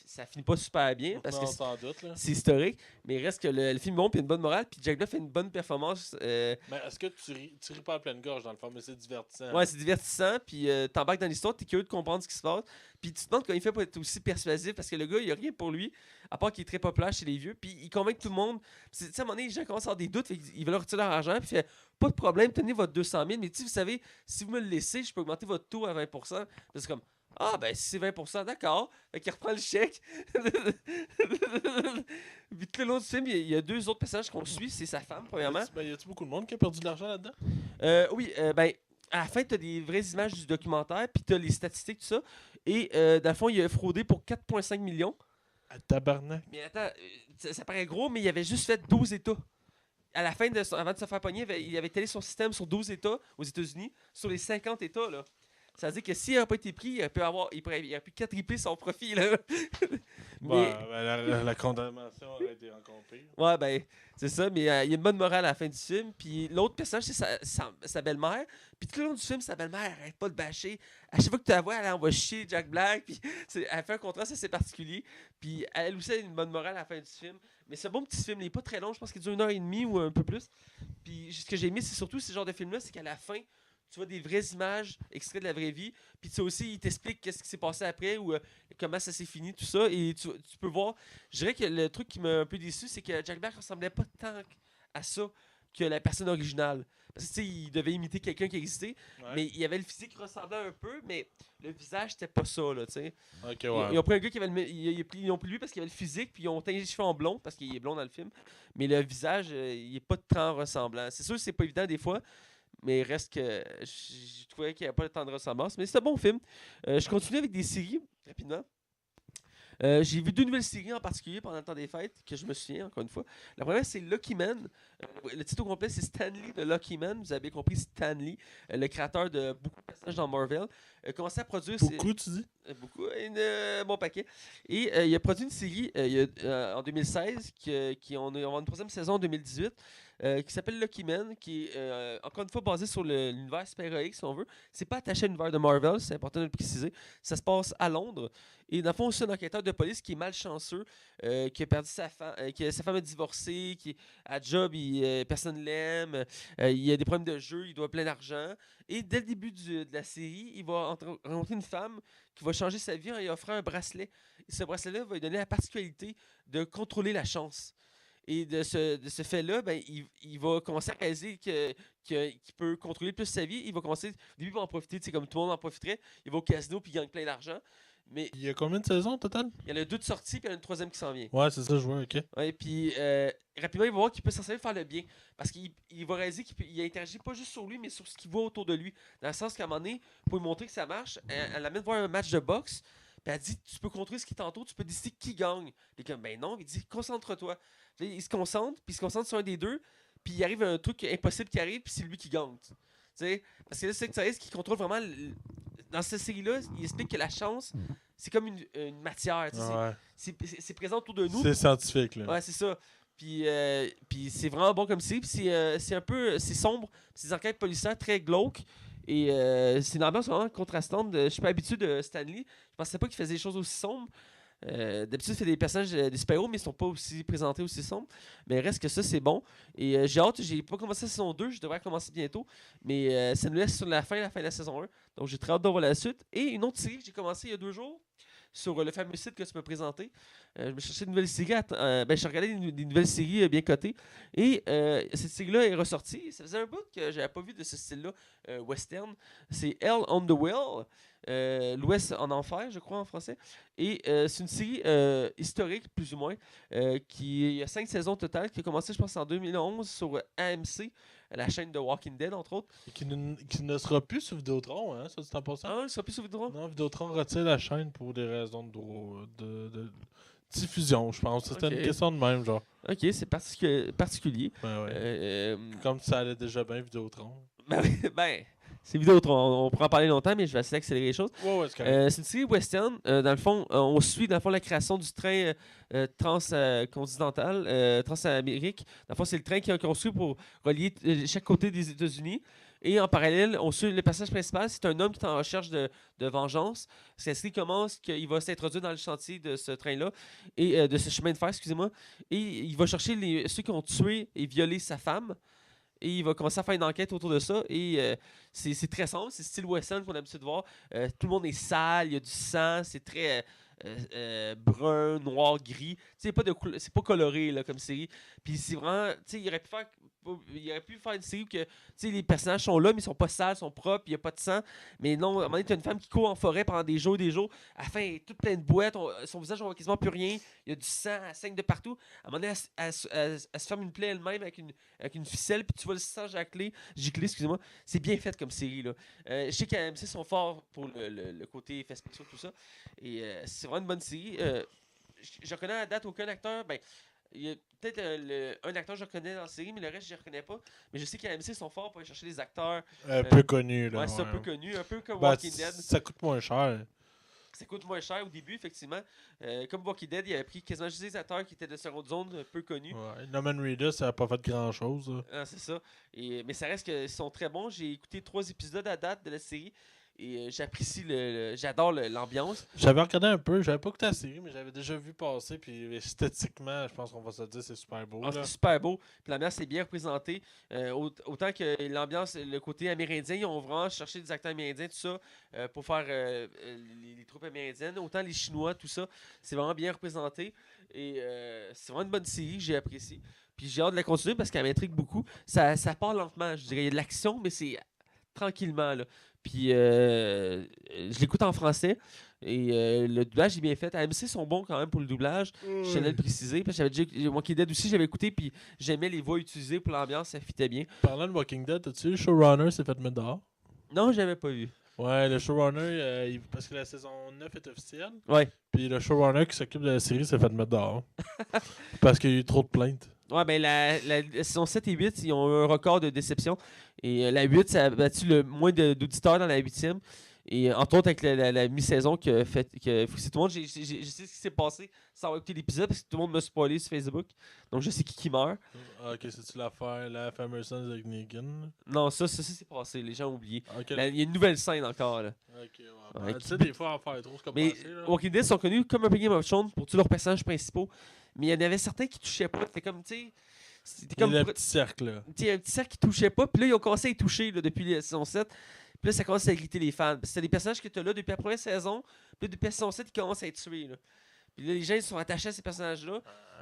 ça finit pas super bien, parce Non, que sans doute, là. c'est historique, mais il reste que le film est bon, puis une bonne morale, puis Jack Black fait une bonne performance. Mais est-ce que tu ris pas à pleine gorge, dans le fond, mais c'est divertissant? Ouais, c'est divertissant, puis t'embarques dans l'histoire, t'es curieux de comprendre ce qui se passe, puis tu te demandes comment il fait pour être aussi persuasif, parce que le gars, il a rien pour lui, à part qu'il est très populaire chez les vieux, puis il convainc tout le monde. Tu sais, à un moment donné, les gens commencent à avoir des doutes, ils veulent retirer leur argent, puis il fait pas de problème, tenez votre 200 000, mais vous savez, si vous me le laissez, je peux augmenter votre taux à 20%. C'est comme, ah ben si c'est 20%, d'accord. Fait qu'il reprend le chèque. Puis tout le long du film, il y a deux autres personnages qu'on suit, c'est sa femme, premièrement. Y a-tu beaucoup de monde qui a perdu de l'argent là-dedans? Oui, ben, à la fin, t'as des vraies images du documentaire, puis t'as les statistiques, tout ça. Et dans le fond, il a fraudé pour 4,5 millions. À tabarnak. Mais attends, ça paraît gros, mais il avait juste fait 12 États. À la fin, avant de se faire pogner, il avait télé son système sur 12 États aux États-Unis, sur les 50 États, là. Ça veut dire que s'il n'aurait pas été pris, il aurait pu quadrupler son profit, là. Mais... la condamnation aurait été encore pire. Ouais, ben, c'est ça, mais il y a une bonne morale à la fin du film. Puis l'autre personnage, c'est sa belle-mère. Puis tout le long du film, sa belle-mère arrête pas de bâcher. À chaque fois que tu la vois, elle envoie chier Jack Black. Puis elle fait un contraste assez particulier. Puis elle aussi a une bonne morale à la fin du film. Mais c'est un bon petit film, il n'est pas très long, je pense qu'il dure 1h30 ou un peu plus. Puis ce que j'ai aimé, c'est surtout ce genre de film-là, c'est qu'à la fin, tu vois des vraies images extraits de la vraie vie. Puis tu sais aussi, il t'explique qu'est-ce qui s'est passé après ou comment ça s'est fini, tout ça. Et tu peux voir. Je dirais que le truc qui m'a un peu déçu, c'est que Jack Black ressemblait pas tant à ça que la personne originale. Parce que tu sais, il devait imiter quelqu'un qui existait. Ouais. Mais il y avait le physique qui ressemblait un peu, mais le visage, c'était pas ça, là, tu sais. Ok, ouais. Ils ont pris un gars qui avait ils ont pris lui parce qu'il avait le physique, puis ils ont teint les cheveux en blond, parce qu'il est blond dans le film. Mais le visage, il est pas tant ressemblant. C'est sûr que c'est pas évident des fois. Mais il reste que je trouvais qu'il n'y avait pas le temps de ressemblance. Mais c'est un bon film. Je continue avec des séries, rapidement. J'ai vu deux nouvelles séries en particulier pendant le temps des fêtes, que je me souviens, encore une fois. La première, c'est Lucky Man. Le titre au complet, c'est Stanley de Lucky Man. Vous avez compris, Stanley, le créateur de beaucoup de personnages dans Marvel. Commencé à produire... Beaucoup, tu dis? Beaucoup, un bon paquet. Et il a produit une série en 2016, on va avoir une troisième saison en 2018, qui s'appelle Lucky Man, qui est encore une fois basé sur l'univers super-héroïque, si on veut. C'est pas attaché à l'univers de Marvel, c'est important de le préciser. Ça se passe à Londres. Et dans le fond, c'est un enquêteur de police qui est malchanceux, qui a perdu sa femme, sa femme a divorcé, qui à job, personne l'aime, il a des problèmes de jeu, il doit plein d'argent. Et dès le début de la série, il va rencontrer une femme qui va changer sa vie en lui offrant un bracelet. Et ce bracelet-là va lui donner la particularité de contrôler la chance. Et de ce fait-là, ben, il va commencer à réaliser qu'il peut contrôler plus sa vie. Il va commencer, au début, il va en profiter, comme tout le monde en profiterait. Il va au casino puis il gagne plein d'argent. Mais il y a combien de saisons au total? Il y en a 2 de sortie puis il y en a une troisième qui s'en vient. Ouais, c'est ça, je vois, ok. Ouais, puis rapidement, il va voir qu'il peut s'en servir pour faire le bien. Parce qu'il va réaliser qu'il interagit pas juste sur lui, mais sur ce qu'il voit autour de lui. Dans le sens qu'à un moment donné, pour lui montrer que ça marche, elle l'amène voir un match de boxe. Puis elle dit, tu peux contrôler ce qui t'entoure, tu peux décider qui gagne. Puis comme, ben non, il dit, concentre-toi. Puis il se concentre, puis il se concentre sur un des deux, puis il arrive un truc impossible qui arrive, puis c'est lui qui gagne. T'sais? Parce que là, c'est que ça reste qui contrôle vraiment. Dans cette série-là, il explique que la chance, c'est comme une matière. Ouais. C'est présent autour de nous. C'est scientifique, là. Ouais, c'est ça. Puis c'est vraiment bon comme série. Puis c'est un peu. C'est sombre. C'est des enquêtes policières très glauques. Et c'est une ambiance vraiment contrastante. Je suis pas habitué de Stanley. Je pensais pas qu'il faisait des choses aussi sombres. D'habitude, il fait des personnages des super-héros, mais ils sont pas aussi présentés aussi sombres. Mais reste que ça, c'est bon. Et j'ai hâte, j'ai pas commencé la saison 2, je devrais commencer bientôt. Mais ça nous laisse sur la fin de la saison 1. Donc j'ai très hâte de voir la suite. Et une autre série que j'ai commencé il y a 2 jours, sur le fameux site que tu m'as présenté. Je me cherchais une nouvelle série. Je regardais des nouvelles séries bien cotées. Et cette série-là est ressortie. Ça faisait un bout que j'avais pas vu de ce style-là western. C'est Hell on the Well. L'Ouest en enfer, je crois en français. Et c'est une série historique, plus ou moins, il y a 5 saisons totales, qui a commencé, je pense, en 2011 sur AMC, la chaîne de Walking Dead, entre autres. Et qui ne sera plus sur Vidéotron, hein, ça, c'est en passant. Ah, il sera plus sur Vidéotron? Non, Vidéotron retire la chaîne pour des raisons de diffusion, je pense. C'était une question de même, genre. Ok, c'est particulier. Ouais. Comme ça allait déjà bien Vidéotron. C'est Vidéotron. On pourra en parler longtemps, mais je vais essayer d'accélérer les choses. Ouais, c'est correct. C'est une série western. Dans le fond, on suit dans le fond la création du train transcontinental, Transamérique. Dans le fond, c'est le train qui est construit pour relier chaque côté des États-Unis. Et en parallèle, on suit le personnage principal. C'est un homme qui est en recherche de vengeance. La série commence qu'il va s'introduire dans le chantier de ce train-là, et de ce chemin de fer, excusez-moi. Et il va chercher ceux qui ont tué et violé sa femme. Et il va commencer à faire une enquête autour de ça. Et c'est très sombre, c'est style western qu'on a l'habitude de voir. Tout le monde est sale, il y a du sang, c'est très brun, noir, gris. C'est pas coloré là, comme série. Puis c'est vraiment, il aurait pu faire une série où que, les personnages sont là, mais ils sont pas sales, ils sont propres, il n'y a pas de sang. Mais non, à un moment donné, tu as une femme qui court en forêt pendant des jours et des jours. À la fin, elle est toute pleine de boîtes, son visage, on voit quasiment plus rien. Il y a du sang, elle saigne de partout. À un moment donné, elle se ferme une plaie elle-même avec une ficelle, puis tu vois le sang gicler, excusez-moi. C'est bien fait comme série, là. Je sais qu'AMC sont forts pour le côté effets spéciaux, tout ça. Et c'est vraiment une bonne série. Je reconnais à la date aucun acteur. Il y a peut-être un acteur que je reconnais dans la série, mais le reste, je ne reconnais pas. Mais je sais qu'AMC sont forts pour aller chercher des acteurs. Un peu connus, là. Ouais, c'est un peu connu, un peu comme Ben, Walking Dead. Ça coûte moins cher. Ça coûte moins cher au début, effectivement. Comme Walking Dead, il avait pris quasiment juste des acteurs qui étaient de seconde zone, peu connus. Ouais. Norman Reedus, ça n'a pas fait grand-chose. Ah, c'est ça. Mais ça reste qu'ils sont très bons. J'ai écouté 3 épisodes à date de la série. Et j'apprécie j'adore l'ambiance. J'avais regardé un peu, j'avais pas écouté la série, mais j'avais déjà vu passer. Puis esthétiquement, je pense qu'on va se dire c'est super beau. C'est super beau. Puis l'ambiance est bien représentée. Autant que l'ambiance, le côté amérindien, ils ont vraiment cherché des acteurs amérindiens, tout ça, pour faire les troupes amérindiennes. Autant les Chinois, tout ça. C'est vraiment bien représenté. Et c'est vraiment une bonne série que j'ai appréciée. Puis j'ai hâte de la continuer parce qu'elle m'intrigue beaucoup. Ça part lentement, je dirais. Il y a de l'action, mais c'est tranquillement, là. Puis je l'écoute en français. Et le doublage est bien fait. AMC sont bons quand même pour le doublage. Je tenais à le préciser. Parce que j'avais déjà Walking Dead aussi, j'avais écouté. Puis j'aimais les voix utilisées pour l'ambiance, ça fitait bien. Parlant de Walking Dead, as-tu le showrunner s'est fait mettre dehors? Non, j'avais pas vu. Ouais, le showrunner, parce que la saison 9 est officielle. Ouais. Puis le showrunner qui s'occupe de la série s'est fait mettre dehors. Parce qu'il y a eu trop de plaintes. Ouais, ben la saison 7 et 8, ils ont eu un record de déception. Et la 8, ça a battu le moins d'auditeurs dans la 8e. Et entre autres, avec la mi-saison que c'est tout le monde, je sais ce qui s'est passé sans avoir écouté l'épisode parce que tout le monde m'a spoilé sur Facebook. Donc je sais qui meurt. Ah, ok, c'est-tu l'affaire, la fameuse scène avec Negan? Non, ça c'est passé, les gens ont oublié. Okay. Il y a une nouvelle scène encore. Là. Ok, ouais. Tu sais, des fois, en faire trop, c'est comme mais passé, là. Walking Dead sont connus comme un peu Game of Thrones pour tous leurs personnages principaux. Mais il y en avait certains qui touchaient pas. C'était comme, tu sais. C'était comme. Le petit cercle, là. Il y a un petit cercle qui touchait pas. Puis là, ils ont commencé à y toucher là, depuis la saison 7. Puis là, ça commence à irriter les fans. C'est des personnages que tu as là depuis la première saison. Puis là, depuis la saison 7, ils commencent à être tués. Là. Puis là, les gens ils sont attachés à ces personnages-là.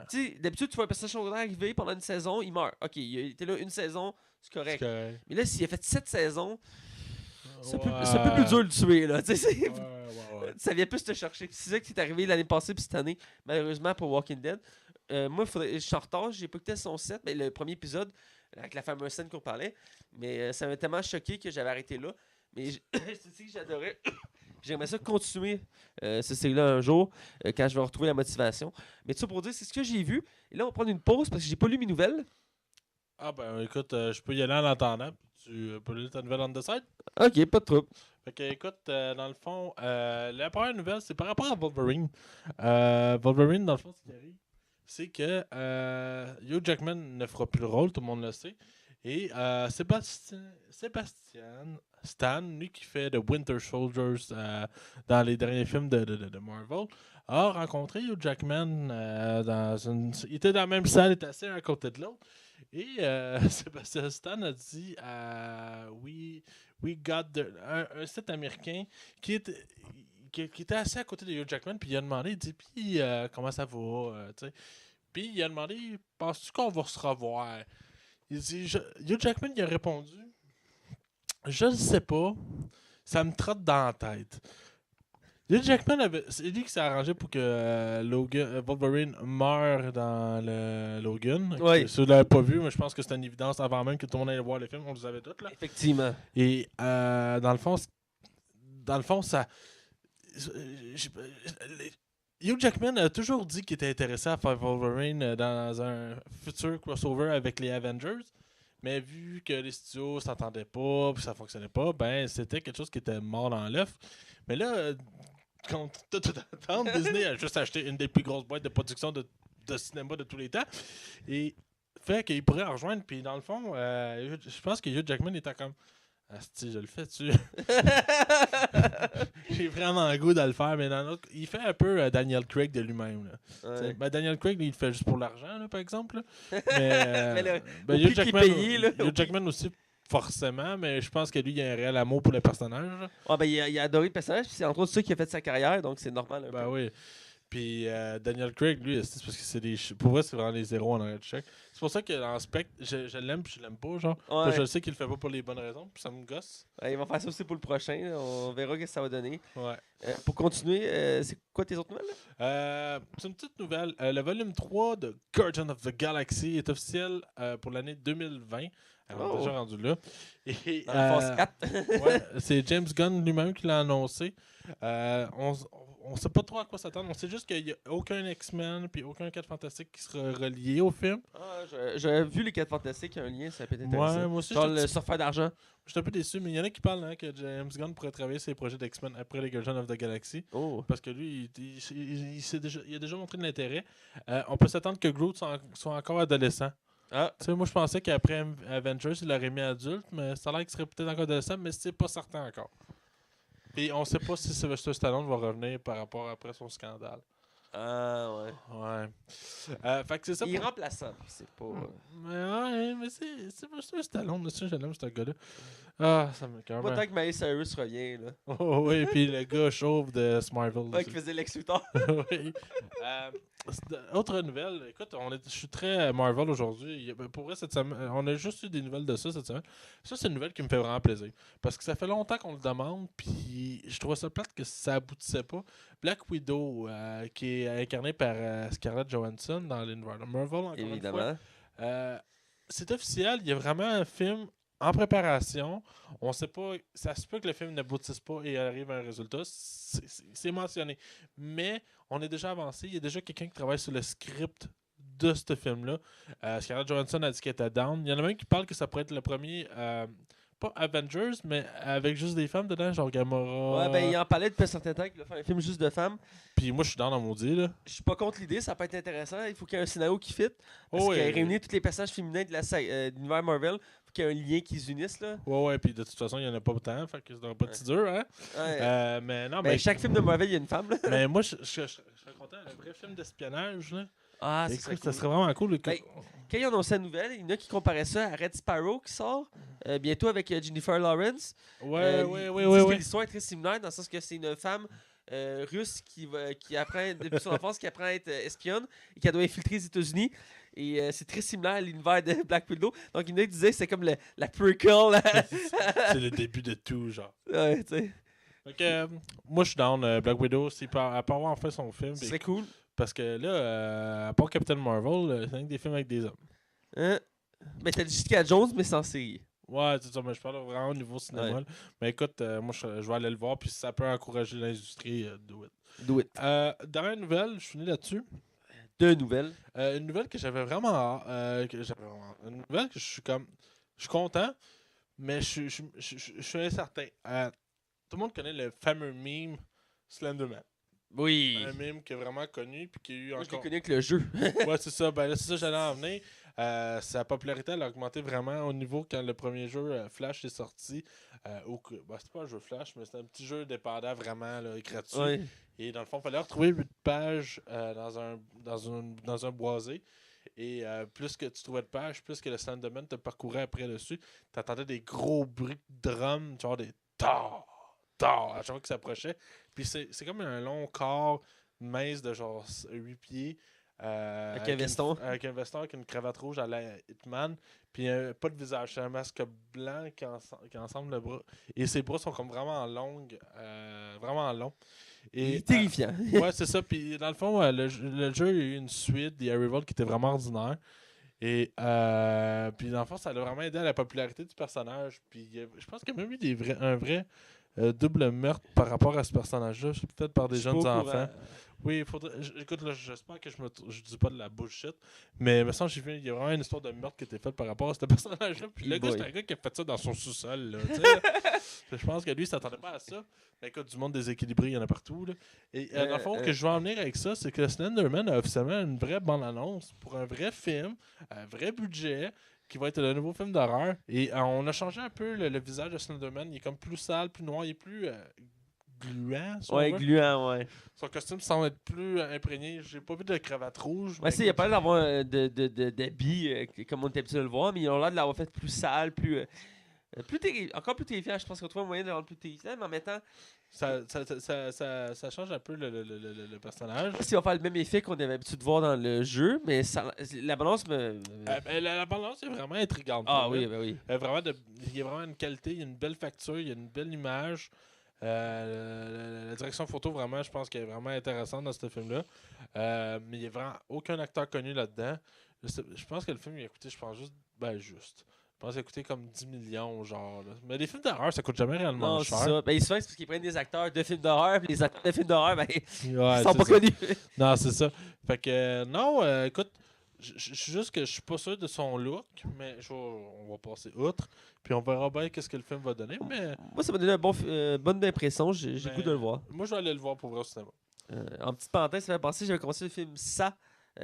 Tu sais, d'habitude, tu vois un personnage secondaire arriver pendant une saison, il meurt. Ok, il était là une saison, c'est correct. Mais là, s'il a fait 7 saisons, c'est un peu plus dur de le tuer. Là. Ouais. Ça vient plus te chercher. C'est ça qui est arrivé l'année passée puis cette année, malheureusement, pour Walking Dead. Moi, je suis en retard, j'ai pas écouté la saison 7, mais le premier épisode, avec la fameuse scène qu'on parlait. Mais ça m'a tellement choqué que j'avais arrêté là. Mais j'adorais. J'aimerais ça continuer cette série-là un jour, quand je vais retrouver la motivation. Mais tout ça pour dire, c'est ce que j'ai vu. Et là, on va prendre une pause parce que j'ai pas lu mes nouvelles. Ah ben écoute, je peux y aller en attendant. Tu peux lire ta nouvelle on the side? Ok, pas de trouble. Fait que écoute, dans le fond, la première nouvelle, c'est par rapport à Wolverine. Wolverine, dans le fond, ce qui arrive, c'est que Hugh Jackman ne fera plus le rôle, tout le monde le sait. Et Sébastien Stan, lui qui fait The Winter Soldiers dans les derniers films de Marvel, a rencontré Hugh Jackman il était dans la même salle, il était assis un à côté de l'autre. Et Sébastien Stan a dit We got un site américain qui était assis à côté de Hugh Jackman, puis il a demandé, il dit, puis comment ça va, tu sais. Puis il a demandé, penses-tu qu'on va se revoir? Il dit, Hugh Jackman il a répondu, je ne sais pas, ça me trotte dans la tête. Hugh Jackman c'est lui qui s'est arrangé pour que Wolverine meure dans le Logan. Oui. Si vous ne l'avez pas vu, mais je pense que c'est une évidence avant même que tout le monde aille voir le film, on le savait tous là. Effectivement. Et dans le fond, ça. Hugh Jackman a toujours dit qu'il était intéressé à faire Wolverine dans un futur crossover avec les Avengers. Mais vu que les studios s'entendaient pas et ça fonctionnait pas, ben c'était quelque chose qui était mort dans l'œuf. Mais là, quand Disney a juste acheté une des plus grosses boîtes de production de cinéma de tous les temps. Et fait qu'il pourrait en rejoindre. Puis dans le fond, je pense que Hugh Jackman était comme Asti, je le fais-tu? J'ai vraiment le goût de le faire, mais il fait un peu Daniel Craig de lui-même. Ouais. Daniel Craig, il le fait juste pour l'argent, là, par exemple. Là. Mais, Hugh Jackman aussi, forcément, mais je pense que lui, il a un réel amour pour le personnage. Ah, ben, il a adoré le personnage, puis c'est entre autres ça qui a fait sa carrière, donc c'est normal. Ben oui. Puis Daniel Craig, lui, c'est parce que c'est des. Pour vrai, c'est vraiment les zéros en arrière de check. C'est pour ça que dans Spectre, je l'aime puis je l'aime pas, genre. Ouais. Je sais qu'il le fait pas pour les bonnes raisons, puis ça me gosse. Ouais, il va faire ça aussi pour le prochain. Là. On verra ce que ça va donner. Ouais. Pour continuer, c'est quoi tes autres nouvelles? C'est une petite nouvelle. Le volume 3 de Guardian of the Galaxy est officiel pour l'année 2020. On est déjà rendu là. Et, dans la phase 4. Ouais, c'est James Gunn lui-même qui l'a annoncé. On sait pas trop à quoi s'attendre. On sait juste qu'il n'y a aucun X-Men puis aucun 4 Fantastique qui sera relié au film. J'avais vu les 4 Fantastiques, il y a un lien, ça peut être intéressant. Ouais, moi aussi, genre le surfeur d'argent. Je suis un peu déçu, mais il y en a qui parlent que James Gunn pourrait travailler ses projets d'X-Men après les Guardians of the Galaxy. Oh. Parce que lui, il a déjà montré de l'intérêt. On peut s'attendre que Groot soit encore adolescent. Ah. Tu sais, moi, je pensais qu'après Avengers, il l'aurait mis adulte, mais ça a l'air qu'il serait peut-être encore adolescent, mais c'est pas certain encore. Et on sait pas si Sylvester Stallone va revenir par rapport après son scandale. Ah, ouais. Ouais. Fait que c'est ça. Il est remplaçant, c'est pas. Mais c'est Sylvester Stallone, je l'aime, ce gars-là. Ah, ça me calme. Pas tant que Miley Cyrus revient, là. Oh, oui, puis le gars chauve de Marvel. Ouais, qui faisait Lex Luthor. Oui. Autre nouvelle, écoute, je suis très Marvel aujourd'hui. Pour vrai, cette semaine, on a juste eu des nouvelles de ça cette semaine. Ça, c'est une nouvelle qui me fait vraiment plaisir. Parce que ça fait longtemps qu'on le demande, puis je trouve ça plate que ça aboutissait pas. Black Widow, qui est incarnée par Scarlett Johansson dans l'univers Marvel, encore Évidemment. une fois. C'est officiel, il y a vraiment un film en préparation. On sait pas, ça se peut que le film n'aboutisse pas et arrive à un résultat. C'est mentionné. Mais on est déjà avancé. Il y a déjà quelqu'un qui travaille sur le script de ce film-là. Scarlett Johansson a dit qu'elle était down. Il y en a même qui parlent que ça pourrait être le premier, pas Avengers, mais avec juste des femmes dedans, genre Gamora. Ouais, ben il en parlait depuis un certain temps qu'il va faire un film juste de femmes. Puis moi, je suis down dans mon dit, là. Je suis pas contre l'idée, ça peut être intéressant. Il faut qu'il y ait un scénario qui fit. Parce qu'il réunit tous les personnages féminins de l'univers Marvel. Faut qu'il y ait un lien qui les unisse, là. Ouais, puis de toute façon, il y en a pas tant, fait que c'est pas petit dur, hein. Ouais. Mais non, mais chaque film de Marvel, il y a une femme, là. Mais moi, je serais content, un vrai film d'espionnage, là. Ah, ça serait vraiment cool. Quand ils ont annoncé la nouvelle, il y en a qui comparaient ça à Red Sparrow qui sort bientôt avec Jennifer Lawrence. Ouais. L'histoire est très similaire dans le sens que c'est une femme russe qui apprend, depuis son enfance, qui apprend à être espionne et qui doit infiltrer les États-Unis. Et c'est très similaire à l'univers de Black Widow. Donc, il y en a qui disaient que c'est comme la prequel. C'est le début de tout, genre. Ouais, tu sais. Donc, moi, je suis down. Black Widow, elle peut avoir enfin son film. C'est cool. Parce que là, à part Captain Marvel, c'est des films avec des hommes. Mais t'as dit Jessica Jones, mais sans série. Ouais, c'est ça, mais je parle vraiment au niveau cinéma. Ouais. Mais écoute, moi, je vais aller le voir, puis si ça peut encourager l'industrie, do it. Do it. Dernière nouvelle, je finis là-dessus. Deux nouvelles. Une nouvelle que j'avais vraiment... une nouvelle que je suis content, mais je suis incertain. Tout le monde connaît le fameux meme Slenderman. Oui. Un mime qui est vraiment connu, puis qui a eu Moi, je l'ai encore... connu avec le jeu. Ouais, c'est ça. Ben là, c'est ça que j'allais en venir. Sa popularité, elle a augmenté vraiment au niveau quand le premier jeu Flash est sorti. C'était pas un jeu Flash, mais c'était un petit jeu dépendant vraiment là, gratuit. Ouais. Et dans le fond, il fallait retrouver 8 pages dans un boisé. Et plus que tu trouvais de pages, plus que le Slenderman te parcourait après dessus, tu entendais des gros bruits de drum, genre des ta ta à chaque fois que ça approchait. Puis c'est comme un long corps mince de genre 8 pieds. Avec un veston. Avec un veston, avec une cravate rouge à la Hitman. Puis pas de visage, c'est un masque blanc qui ensemble le bras. Et ses bras sont comme vraiment vraiment longs. Il est terrifiant. Ouais, c'est ça. Puis dans le fond, le jeu a eu une suite, The Revolt, qui était vraiment ordinaire. Et puis dans le fond, ça a vraiment aidé à la popularité du personnage. Puis je pense qu'il y a même eu un vrai double meurtre par rapport à ce personnage-là, peut-être par des Je suis jeunes pas au enfants. courant. Oui, écoute, là, j'espère que je dis pas de la bullshit, mais me semble il y a vraiment une histoire de meurtre qui a été faite par rapport à ce personnage-là. Puis le gars, c'est un gars qui a fait ça dans son sous-sol. Là, tu sais. Je pense que lui, il s'attendait pas à ça. Mais écoute, du monde déséquilibré, il y en a partout. Là. Et dans le fond, que je veux en venir avec ça, c'est que Slenderman a officiellement une vraie bande-annonce pour un vrai film, un vrai budget, qui va être le nouveau film d'horreur. Et on a changé un peu le visage de Slenderman. Il est comme plus sale, plus noir, il est plus gluant. Si on Ouais, veut. gluant, ouais. Son costume semble être plus imprégné. J'ai pas vu de cravate rouge. Ouais, il n'y a pas l'air d'avoir d'habits comme on était habitué de le voir, mais ils ont l'air de l'avoir fait plus sale, encore plus terrifiant. Je pense qu'on trouve un moyen de le rendre plus terrifiant, mais en même temps, Ça change un peu le personnage. je sais pas s'il va faire le même effet qu'on avait l'habitude de voir dans le jeu, mais la balance me. La balance est vraiment intrigante. Ah pour oui, vrai. ben oui. Il y a vraiment une qualité, il y a une belle facture, il y a une belle image. La direction photo, vraiment, je pense qu'elle est vraiment intéressante dans ce film-là. Mais il n'y a vraiment aucun acteur connu là-dedans. Je pense que le film, il a coûté, je pense, juste. Je pense qu'il a coûté comme 10 millions, genre. Là. Mais les films d'horreur, ça coûte jamais réellement Non, cher. c'est ça. Ben, souvent, c'est parce qu'ils prennent des acteurs de films d'horreur, puis les acteurs de films d'horreur, ben, Ouais, ils sont c'est pas ça. connus. Non, c'est ça. Fait que, non, écoute, je suis juste que je suis pas sûr de son look, mais on va passer outre. Puis on verra bien qu'est-ce que le film va donner. Mais Moi, ça m'a donné une bonne impression. J'ai le goût de le voir. moi, je vais aller le voir pour vrai au cinéma. En petite parenthèse, ça m'a pensé, j'avais commencé le film Ça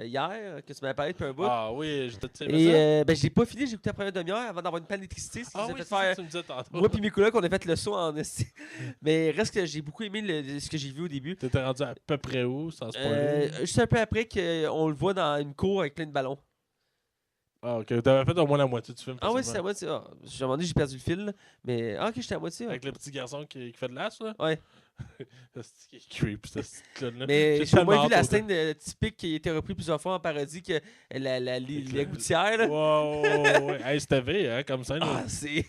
hier, que tu m'avais parlé depuis un bout. Ah oui, je te tiens Et ben, j'ai pas fini, j'ai écouté la première demi-heure avant d'avoir une panne d'électricité. Ce qui nous a oui, fait c'est ça faire. que tu me disais tantôt. Moi puis mes collègues, on a fait le saut en esti. Mais reste que j'ai beaucoup aimé ce que j'ai vu au début. T'étais rendu à peu près où, sans spoiler? Juste un peu après qu'on le voit dans une cour avec plein de ballons. Ah, ok. T'avais fait au moins la moitié du film. Ah ouais, facilement. c'est à moitié. J'ai demandé, j'ai perdu le fil. Là. Mais ok, j'étais à moitié. Ouais. Avec le petit garçon qui fait de l'as, là? Ouais. C'est qui est creep, ce petit clown-là. Mais J'ai j'ai au moins tellement vu la hâte au- scène typique qui a été reprise plusieurs fois en parodie, que la gouttière. Là. Ouais. Hey, c'était V, hein, comme ça. Ah, c'est.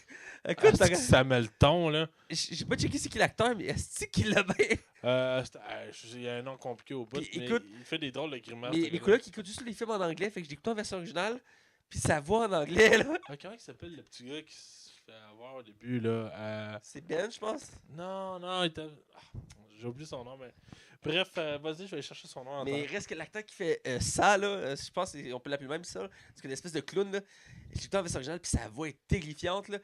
Écoute, Ça met le ton, là. j'ai pas checké c'est qui l'acteur, mais est-ce qu'il l'a bien? Il y a un nom compliqué au bout, Puis, mais écoute, il fait des drôles de grimaces. Mes collègues écoutent juste les films en anglais, fait que j'ai écouté en version originale, puis sa voix en anglais, là. Comment il s'appelle le petit gars qui se fait avoir au début, là? C'est Ben, je pense. Non, il était... j'ai oublié son nom, mais... Bref, vas-y, je vais aller chercher son nom en Mais temps. reste que l'acteur qui fait ça, là, je pense qu'on peut l'appeler même ça, là, parce que l'espèce de clown, là, j'ai écouté en version originale, puis sa voix est terrifiante, là.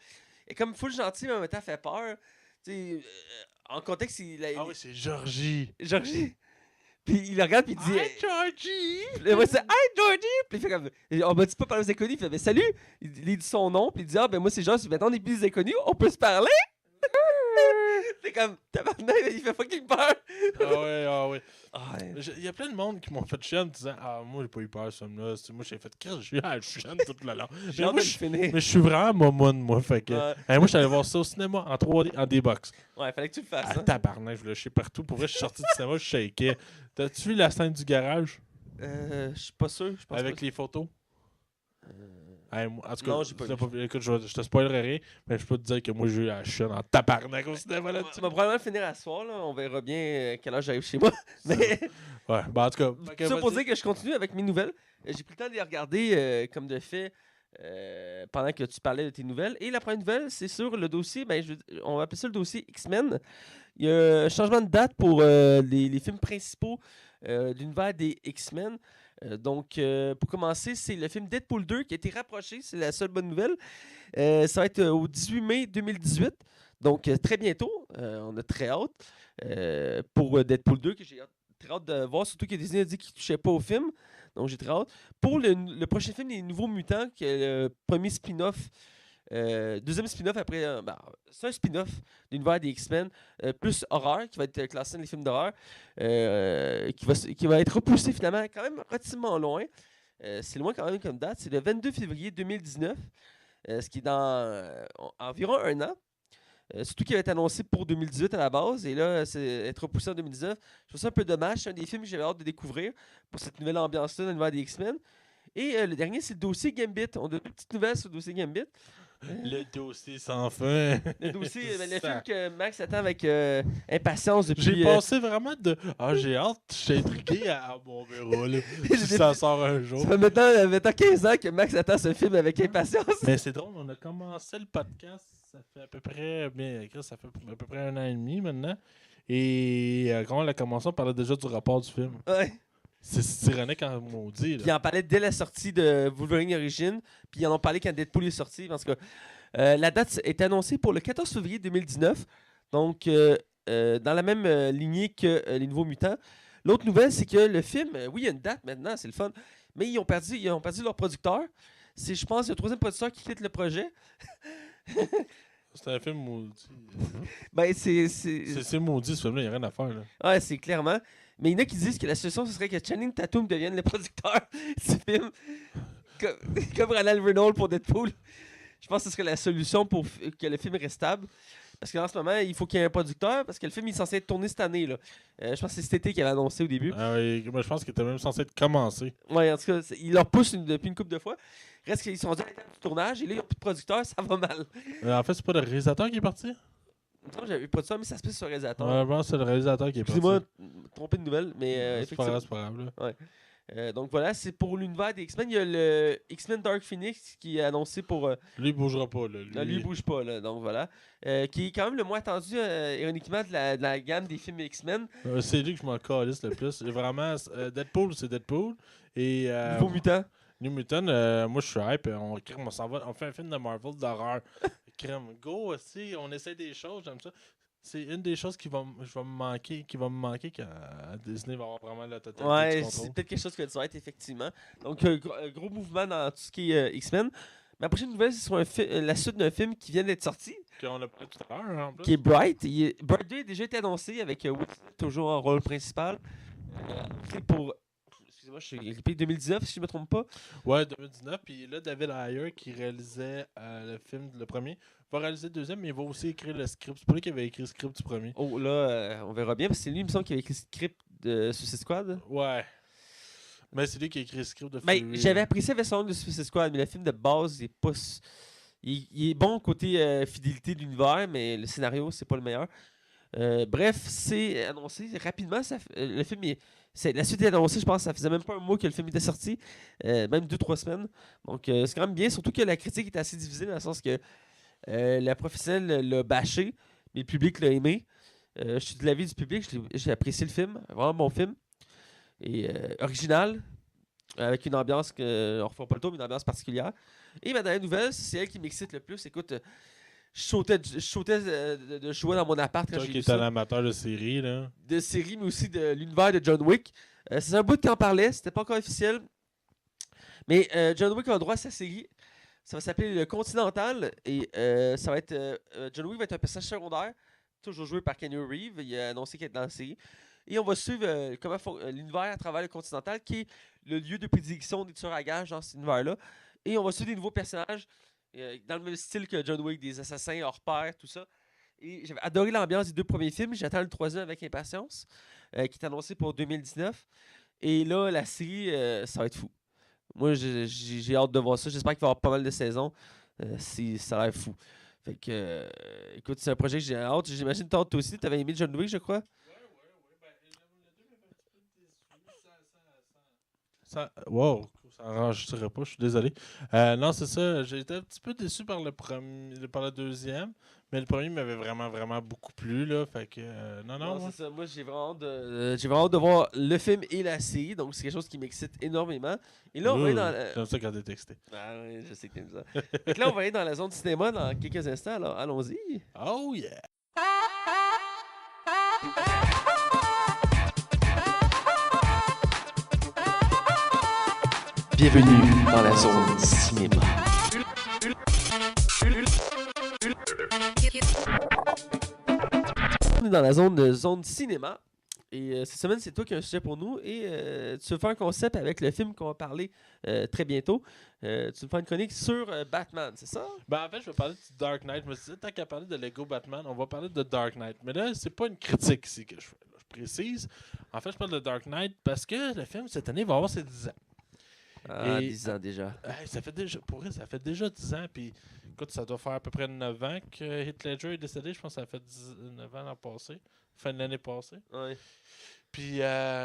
Et comme full gentil, mais en même temps, fait peur. Tu sais, en contexte, Ah oui, c'est Georgie. Georgie. Puis il le regarde, puis il dit. Hi, Georgie! Puis moi, c'est Hi Georgie! Puis il fait comme. On m'a dit pas parler aux inconnus. Il fait, ben salut! Il dit son nom, puis il dit, ah, ben moi, c'est Georges, maintenant on est plus des inconnus, on peut se parler? C'est comme, tabarnak, il fait fucking peur. Ah ouais. Ah, ouais. Il y a plein de monde qui m'ont fait chienne en disant moi j'ai pas eu peur ce film-là. Moi j'ai fait je suis chienne tout le long. J'ai hâte de le finir. Mais je suis vraiment momoun, moi. Fait que, Ouais. moi je suis allé voir ça au cinéma en 3D, en D-Box. Ouais, fallait que tu le fasses. Ah, Hein. tabarnak, je le chier partout. Pour vrai, je suis sorti du cinéma, je shakais. T'as-tu vu la scène du garage Je suis pas sûr. Je pense avec pas. les photos? En tout cas, Non, j'ai pas vu. Écoute, je te spoilerai rien, mais je peux te dire que moi j'ai eu la chienne en tabarnak au cinéma Tu là-dessus. vas probablement le finir à soir, là. On verra bien quelle heure j'arrive chez moi. Mais. Ouais, en tout cas. Tout ça pour dire que je continue avec mes nouvelles. J'ai pris le temps de les regarder comme de fait pendant que tu parlais de tes nouvelles. Et la première nouvelle, c'est sur le dossier, on va appeler ça le dossier X-Men. Il y a un changement de date pour les films principaux de l'univers des X-Men. Donc, pour commencer, c'est le film Deadpool 2 qui a été rapproché. C'est la seule bonne nouvelle. Ça va être au 18 mai 2018. Donc, très bientôt. On a très hâte pour Deadpool 2 que j'ai hâte très hâte de voir, surtout que Disney a dit qu'il ne touchait pas au film. Donc j'ai très hâte. Pour le prochain film, Les Nouveaux Mutants, qui est le premier spin-off, deuxième spin-off après. C'est un spin-off de l'univers des X-Men, plus horreur, qui va être classé dans les films d'horreur, qui va être repoussé finalement quand même relativement loin. C'est loin quand même comme date. C'est le 22 février 2019, ce qui est dans environ un an. Surtout qu'il avait été annoncé pour 2018 à la base, et là, c'est être repoussé en 2019. Je trouve ça un peu dommage. C'est un des films que j'avais hâte de découvrir pour cette nouvelle ambiance-là dans l'univers des X-Men. Et le dernier, c'est le dossier Gambit. On a deux petites nouvelles sur le dossier Gambit. Le dossier sans fin. Le dossier, le film que Max attend avec impatience depuis... J'ai passé vraiment de « Ah, j'ai hâte, je suis intrigué à mon bureau, là. Si ça sort un jour. » Ça fait maintenant 15 ans que Max attend ce film avec impatience. Mais c'est drôle, on a commencé le podcast, ça fait à peu près... ça fait à peu près un an et demi maintenant. Et quand on l'a commencé, on parlait déjà du rapport du film. Ouais. C'est ironique en maudit. Puis ils en parlaient dès la sortie de Wolverine Origins. Puis ils en ont parlé quand Deadpool est sorti. Parce que la date est annoncée pour le 14 février 2019. Donc, dans la même lignée que Les Nouveaux Mutants. L'autre nouvelle, c'est que le film, oui, il y a une date maintenant, c'est le fun. Mais ils ont perdu leur producteur. C'est, je pense, le troisième producteur qui quitte le projet. C'est un film maudit. Ben, C'est maudit, ce film-là, il n'y a rien à faire. Là. Ouais, c'est clairement. Mais il y en a qui disent que la solution, ce serait que Channing Tatum devienne le producteur du film. Comme Ryan Reynolds pour Deadpool. Je pense que ce serait la solution pour que le film reste stable. Parce qu'en ce moment, il faut qu'il y ait un producteur, parce que le film est censé être tourné cette année. Là. Je pense que c'est cet été qu'il avait annoncé au début. Ah oui, moi je pense qu'il était même censé être commencé. Ouais, en tout cas, il leur pousse depuis une couple de fois. Reste qu'ils sont rendus à l'étape du tournage, et là, il n'y a plus de producteur, ça va mal. En fait, c'est pas le réalisateur qui est parti? J'avais pas de ça, mais ça se passe sur le réalisateur. Ouais, je pense que c'est le réalisateur qui est parti. Excusez-moi, trompé de nouvelle, mais c'est pas grave, là. Ouais. Donc voilà, c'est pour l'univers des X-Men. Il y a le X-Men Dark Phoenix qui est annoncé pour... Lui, il bougera pas. Là. Lui, il bouge pas. Là, donc voilà. Qui est quand même le moins attendu, ironiquement, de la gamme des films X-Men. C'est lui que je m'en calisse le plus. Vraiment, Deadpool, c'est Deadpool. Et, Nouveau Mutant. New Mutant, moi je suis hype. On fait un film de Marvel d'horreur. Crème, go aussi. On essaie des choses, j'aime ça. C'est une des choses qui va me manquer quand Disney va avoir vraiment la totalité du contrôle. C'est peut-être quelque chose que tu vas être, effectivement. Donc, gros mouvement dans tout ce qui est X-Men. Ma prochaine nouvelle, c'est sur la suite d'un film qui vient d'être sorti. Qu'on a pris tout à l'heure, en plus. Qui est Bright. Bright 2 a déjà été annoncé avec Will Smith toujours en rôle principal. C'est pour... Excusez-moi, je suis grippé. 2019, si je ne me trompe pas. Ouais, 2019. Puis là, David Ayer, qui réalisait le film, le premier, va réaliser le deuxième, mais il va aussi écrire le script. C'est pas lui qui avait écrit le script du premier. Oh, là, on verra bien, parce que c'est lui, il me semble, qui avait écrit le script de Suicide Squad. Ouais. Mais c'est lui qui a écrit le script de Fury. J'avais apprécié la version de Suicide Squad, mais le film de base, il est pas... Il est bon côté fidélité de l'univers, mais le scénario, c'est pas le meilleur. Bref, c'est annoncé rapidement. Le film la suite est annoncée, je pense que ça faisait même pas un mois que le film était sorti. Même 2-3 semaines. Donc, c'est quand même bien. Surtout que la critique est assez divisée dans le sens que la professionnelle l'a bâché, mais le public l'a aimé. Je suis de l'avis du public. J'ai apprécié le film. Vraiment bon film. Et original. Avec une ambiance on ne refera pas le tour, mais une ambiance particulière. Et ma dernière nouvelle, c'est elle qui m'excite le plus. Écoute, je sautais de jouer dans mon appart quand toi j'ai qui vu es ça. un amateur de séries, là. De séries, mais aussi de l'univers de John Wick. C'est un bout qui en parlait, c'était pas encore officiel. Mais John Wick a le droit à sa série. Ça va s'appeler Le Continental. Et ça va être. John Wick va être un personnage secondaire, toujours joué par Keanu Reeves. Il a annoncé qu'il est dans la série. Et on va suivre comment l'univers à travers le Continental, qui est le lieu de prédilection des tueurs à gages dans cet univers-là. Et on va suivre des nouveaux personnages dans le même style que John Wick, des assassins hors pair, tout ça. Et j'avais adoré l'ambiance des deux premiers films. J'attends le troisième avec impatience, qui est annoncé pour 2019. Et là, la série, ça va être fou. Moi, j'ai hâte de voir ça. J'espère qu'il va y avoir pas mal de saisons. Ça a l'air fou. Fait que, écoute, c'est un projet que j'ai hâte. J'imagine toi aussi. Tu avais aimé John Wick, je crois. Wow, ça enregistrerait pas, je suis désolé. Non, c'est ça. J'ai été un petit peu déçu par le deuxième, mais le premier m'avait vraiment, vraiment beaucoup plu, là. Fait que, non. C'est ça. Moi, j'ai vraiment hâte de voir le film et la série, donc c'est quelque chose qui m'excite énormément. Et là, on va aller dans... J'aime ça quand t'es texté. Ah oui, je sais que t'aimes ça. Donc là, on va aller dans la zone du cinéma dans quelques instants, alors allons-y. Oh yeah! Bienvenue dans la zone cinéma. On est dans la zone cinéma. Et cette semaine, c'est toi qui as un sujet pour nous. Et tu veux faire un concept avec le film qu'on va parler très bientôt. Tu veux faire une chronique sur Batman, c'est ça? Ben, en fait, je vais parler de Dark Knight. Je me suis dit, tant qu'à parler de Lego Batman, on va parler de Dark Knight. Mais là, c'est pas une critique ici que je fais. Là, je précise. En fait, je parle de Dark Knight parce que le film, cette année, va avoir ses 10 ans. Ah, Et- 10 ans déjà. Ça fait déjà, pour vrai, ça fait déjà 10 ans. Puis, écoute, ça doit faire à peu près 9 ans que Heath Ledger est décédé. Je pense que ça fait 9 ans l'an passé. Fin de l'année passée. Ouais. Puis,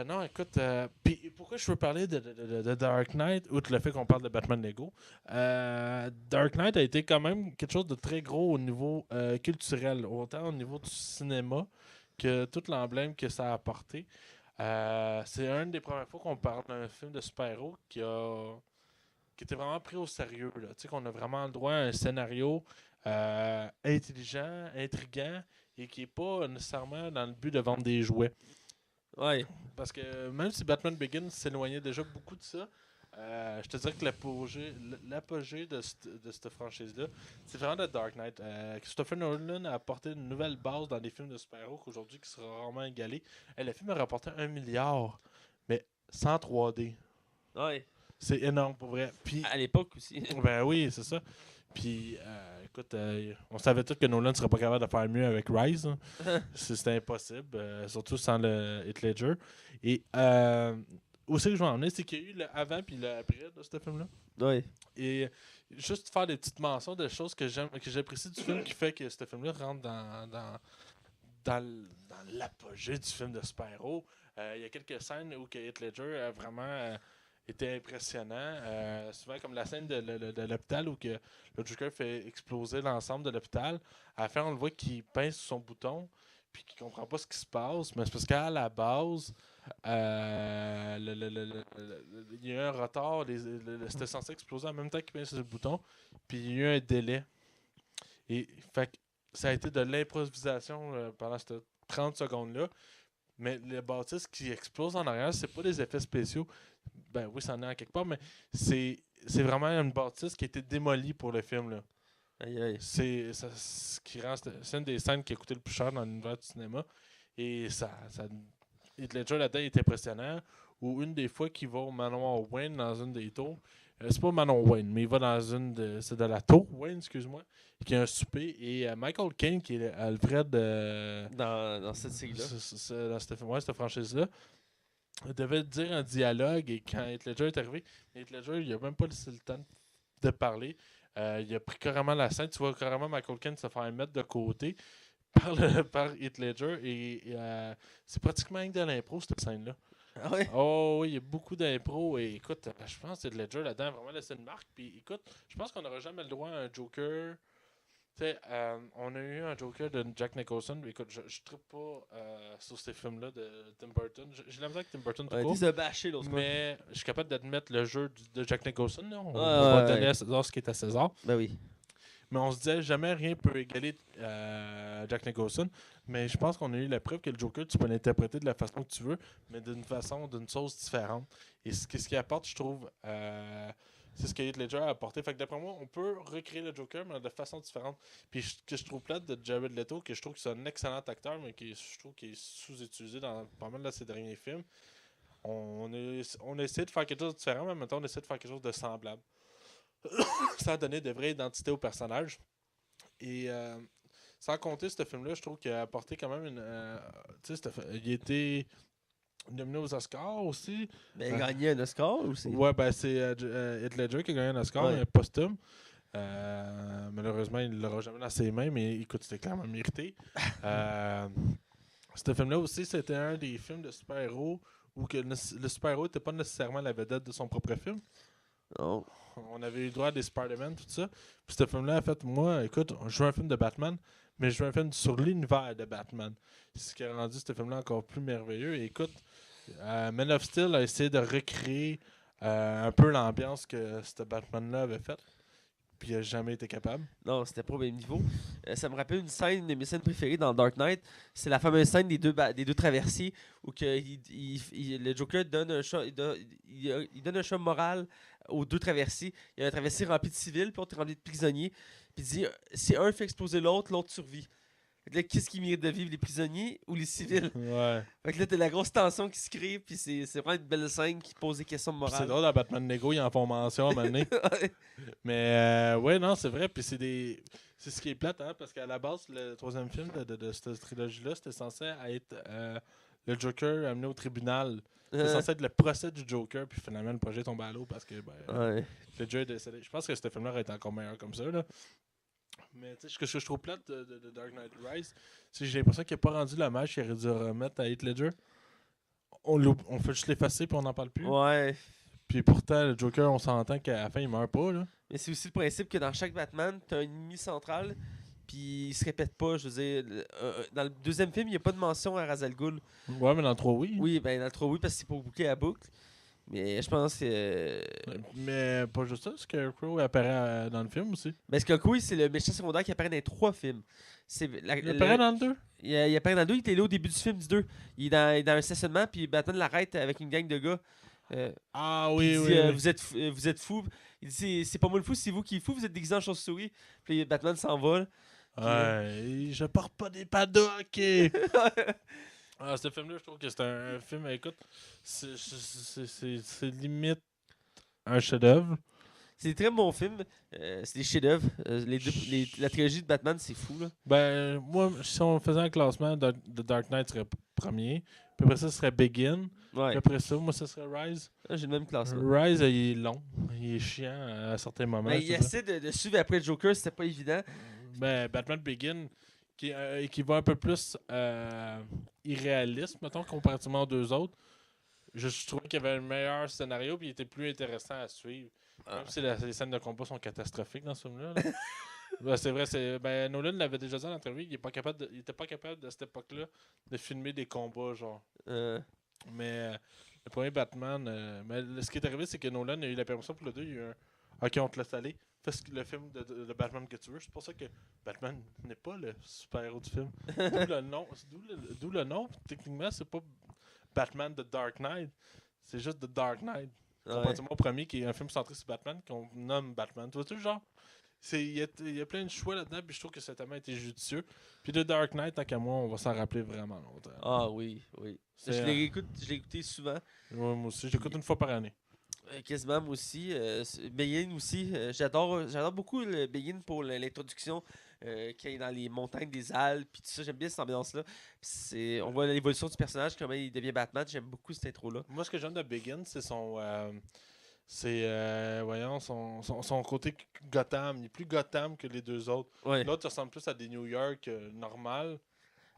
non, écoute, puis pourquoi je veux parler de Dark Knight, outre le fait qu'on parle de Batman Lego, Dark Knight a été quand même quelque chose de très gros au niveau culturel, autant au niveau du cinéma que tout l'emblème que ça a apporté. C'est une des premières fois qu'on parle d'un film de super-héros qui était vraiment pris au sérieux. Là. Tu sais, qu'on a vraiment le droit à un scénario intelligent, intriguant, et qui n'est pas nécessairement dans le but de vendre des jouets. Ouais. Parce que même si Batman Begins s'éloignait déjà beaucoup de ça, je te dirais que l'apogée de cette franchise-là, c'est vraiment The Dark Knight. Christopher Nolan a apporté une nouvelle base dans les films de super-héros qu'aujourd'hui qui sera rarement égalée. Le film a rapporté 1 milliard, mais sans 3D. Ouais. C'est énorme pour vrai. Puis, À l'époque aussi. ben oui, c'est ça. Puis, écoute, on savait tous que Nolan ne serait pas capable de faire mieux avec Rise. Hein. C'était impossible, surtout sans le Heath Ledger. Et où c'est que je vais en venir, c'est qu'il y a eu le avant puis le après de ce film-là. Ouais. Et juste faire des petites mentions de choses que j'apprécie du film qui fait que ce film-là rentre dans l'apogée du film de super-héros. Il y a quelques scènes où Heath Ledger a vraiment était impressionnant. Souvent comme la scène de l'hôpital où que le Joker fait exploser l'ensemble de l'hôpital. À la fin, on le voit qu'il pince sur son bouton puis qu'il comprend pas ce qui se passe. Mais c'est parce qu'à la base, il y a eu un retard. C'était censé exploser en même temps qu'il pince sur le bouton. Puis il y a eu un délai. Et fait que ça a été de l'improvisation pendant ces 30 secondes-là. Mais le bâtisse qui explose en arrière, c'est pas des effets spéciaux. Ben oui, ça en est en quelque part, mais c'est vraiment une bâtisse qui a été démolie pour le film. Là. Aïe, aïe. C'est une des scènes qui a coûté le plus cher dans l'univers du cinéma. Et Heath Ledger là-dedans est impressionnant. Ou une des fois qu'il va au manoir Wayne dans une des tours. C'est pas Manon Wayne, mais il va dans c'est de la tour Wayne, excuse-moi, qui a un souper. Et Michael Caine, qui est Alfred Dans cette série-là. dans cette franchise-là, devait dire un dialogue. Et quand Heath Ledger est arrivé, Heath Ledger, il a même pas laissé le temps de parler. Il a pris carrément la scène. Tu vois carrément Michael Caine se faire mettre de côté par Heath Ledger. Et c'est pratiquement rien que de l'impro, cette scène-là. Ah ouais? Oh oui, il y a beaucoup d'impro. Et écoute, je pense que Ledger là-dedans a vraiment laissé une marque. Puis écoute, je pense qu'on n'aura jamais le droit à un Joker. Tu sais, on a eu un Joker de Jack Nicholson. Écoute, je ne trippe pas sur ces films-là de Tim Burton. J'ai la misère avec Tim Burton tout Ouais, court. t'es bâché l'autre fois. Mais je suis capable d'admettre le jeu de Jack Nicholson. Là. On Ouais, va ouais, donner ouais. à César ce qui est à César. Ben oui. Mais on se disait jamais rien peut égaler Jack Nicholson. Mais je pense qu'on a eu la preuve que le Joker, tu peux l'interpréter de la façon que tu veux, mais d'une sauce différente. Et ce qui apporte, je trouve, c'est ce que Heath Ledger a apporté. Fait que d'après moi, on peut recréer le Joker, mais de façon différente. Puis ce que je trouve plate de Jared Leto, que je trouve que c'est un excellent acteur, mais je trouve qu'il est sous-utilisé dans pas mal de ses derniers films. On a essayé de faire quelque chose de différent, mais maintenant on essaie de faire quelque chose de semblable. Sans donner de vraie identité au personnage. Et sans compter ce film-là, je trouve qu'il a apporté quand même une. Il a été nominé aux Oscars aussi. Ben, il a gagné un Oscar aussi. Ouais, ben c'est Heath Ledger qui a gagné un Oscar, Ouais. un posthume. Malheureusement, il ne l'aura jamais dans ses mains, mais écoute, c'était clairement mérité. Ce film-là aussi, c'était un des films de super-héros où que le super-héros n'était pas nécessairement la vedette de son propre film. Non. On avait eu droit à des Spider-Man, tout ça. Puis ce film-là, en fait, moi, écoute, je veux un film de Batman, mais je veux un film sur l'univers de Batman. C'est ce qui a rendu ce film-là encore plus merveilleux. Et écoute, Man of Steel a essayé de recréer un peu l'ambiance que ce Batman-là avait faite. Puis il n'a jamais été capable. Non, c'était pas au même niveau. Ça me rappelle une scène, une de mes scènes préférées dans Dark Knight. C'est la fameuse scène des deux traversiers où le Joker donne un choix, il donne un choix moral aux deux traversiers. Il y a un traversier rempli de civils, puis l'autre rempli de prisonniers. Puis il dit si un fait exploser l'autre, l'autre survit. Fait que là, qu'est-ce qui mérite de vivre, les prisonniers ou les civils? Ouais. Fait que là, t'as la grosse tension qui se crée, puis c'est vraiment une belle scène qui pose des questions Puis morales. c'est drôle, à Batman Lego, ils en font mention à un moment donné. Ouais. Mais ouais, non, c'est vrai. Puis c'est ce qui est plate, hein, parce qu'à la base, le troisième film de cette trilogie-là, c'était censé être le Joker amené au tribunal. C'était censé être le procès du Joker, puis finalement, le projet tombe à l'eau parce que Ouais. le Joker est décédé. Je pense que ce film-là aurait été encore meilleur comme ça, là. Mais tu sais, ce que je trouve plate de Dark Knight Rise, c'est que j'ai l'impression qu'il n'a pas rendu l'hommage qu'il aurait dû remettre à Heath Ledger. On fait juste l'effacer puis on n'en parle plus. Ouais. Puis pourtant, le Joker, on s'entend qu'à la fin, il meurt pas, là. Mais c'est aussi le principe que dans chaque Batman, t'as un ennemi central, puis il se répète pas. Je veux dire, dans le deuxième film, il n'y a pas de mention à Ra's al Ghul. Ouais, mais dans le 3, oui. Oui, ben dans le 3, oui, parce que c'est pour boucler la boucle. Mais je pense que. Mais pas juste ça, Scarecrow apparaît dans le film aussi. Ben, Scarecrow, c'est le méchant secondaire qui apparaît dans les 3 films. Il apparaît dans le 2? Il apparaît dans le 2, il était là au début du film du 2. Il est dans un stationnement, puis Batman l'arrête avec une gang de gars. Ah Puis oui, il oui. dit, oui. vous êtes fou. Il dit c'est pas moi le fou, c'est vous qui êtes fou, vous êtes déguisé en chauve-souris. Puis Batman s'envole. Ouais, je porte pas des pads de hockey. Ah, ce film-là, je trouve que c'est un film, écoute, c'est limite un chef-d'œuvre. C'est des très bons films. C'est des chefs-d'œuvre. La trilogie de Batman, c'est fou, là. Ben, moi, si on faisait un classement, The Dark Knight serait premier. Puis après ça, ce serait Begin. Ouais. Puis après ça, moi, ça serait Rise. Ah, j'ai le même classement. Rise, il est long. Il est chiant à certains moments. Mais il c'est ça. essaie de suivre après le Joker, c'était pas évident. Ben, Batman Begin, qui va un peu plus irréaliste, mettons, comparativement aux deux autres. Je trouvais qu'il y avait un meilleur scénario puis il était plus intéressant à suivre. Même si les scènes de combat sont catastrophiques dans ce film-là. là. Ben, c'est vrai, Nolan l'avait déjà dit dans l'entrevue, il était pas capable de cette époque-là de filmer des combats, genre. Mais le premier Batman, ce qui est arrivé, c'est que Nolan a eu la permission pour le 2, il y a eu un OK, on te laisse aller. Fais le film de Batman que tu veux. C'est pour ça que Batman n'est pas le super-héros du film. D'où le nom. D'où le nom. Techniquement, c'est pas Batman The Dark Knight. C'est juste The Dark Knight. Comparativement au premier, qui est un film centré sur Batman, qu'on nomme Batman. Tu vois-tu, genre? Il y a plein de choix là-dedans, puis je trouve que ça a tellement été judicieux. Puis The Dark Knight, tant qu'à moi, on va s'en rappeler vraiment longtemps. Ah oui, oui. Je l'ai écouté souvent. Ouais, moi aussi, j'écoute une fois par année. Quasiment, moi aussi. Begin aussi. J'adore beaucoup le Begin pour l'introduction qui est dans les montagnes des Alpes. Puis tout ça, j'aime bien cette ambiance-là. On voit l'évolution du personnage, comment il devient Batman. J'aime beaucoup cette intro-là. Moi, ce que j'aime de Begin, c'est son côté Gotham. Il est plus Gotham que les deux autres. Ouais. L'autre ressemble plus à des New York normales.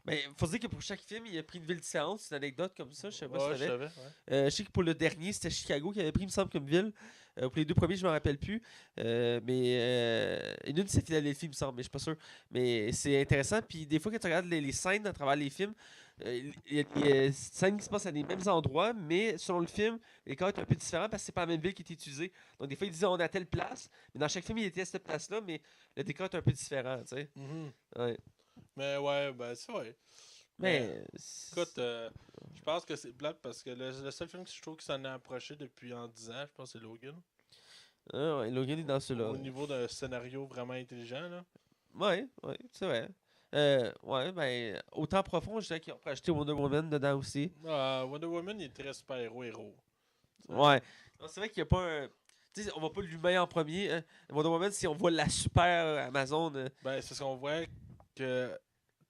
Mais faut dire que pour chaque film, il a pris une ville différente. C'est une anecdote comme ça. Je sais pas si Ouais, tu je savais. savais. Je sais que pour le dernier, c'était Chicago qui avait pris, il me semble, comme ville. Pour les deux premiers, je me rappelle plus. Une c'est Philadelphie, il me semble, mais je suis pas sûr. Mais c'est intéressant. Puis des fois, quand tu regardes les scènes à travers les films, il y a des scènes qui se passent à des mêmes endroits, mais selon le film, les cas est un peu différent parce que c'est pas la même ville qui est utilisée. Donc des fois, ils disaient on est à telle place, mais dans chaque film, il était à cette place-là, mais le décor est un peu différent, tu sais. Ouais. Mais ouais, ben c'est vrai. Mais écoute, je pense que c'est plate parce que le seul film que je trouve qui s'en est approché depuis en 10 ans, je pense que c'est Logan. Ouais, Logan est dans celui-là. Au niveau d'un scénario vraiment intelligent, là. Ouais, c'est vrai. Ouais, ben, autant profond, je dirais qu'ils ont rajouté Wonder Woman dedans aussi. Wonder Woman, il est très super-héros. Ouais. Non, c'est vrai qu'il n'y a pas un. Tu sais, on va pas l'humain en premier. Hein. Wonder Woman, si on voit la super Amazon. Ben, c'est ce qu'on voit que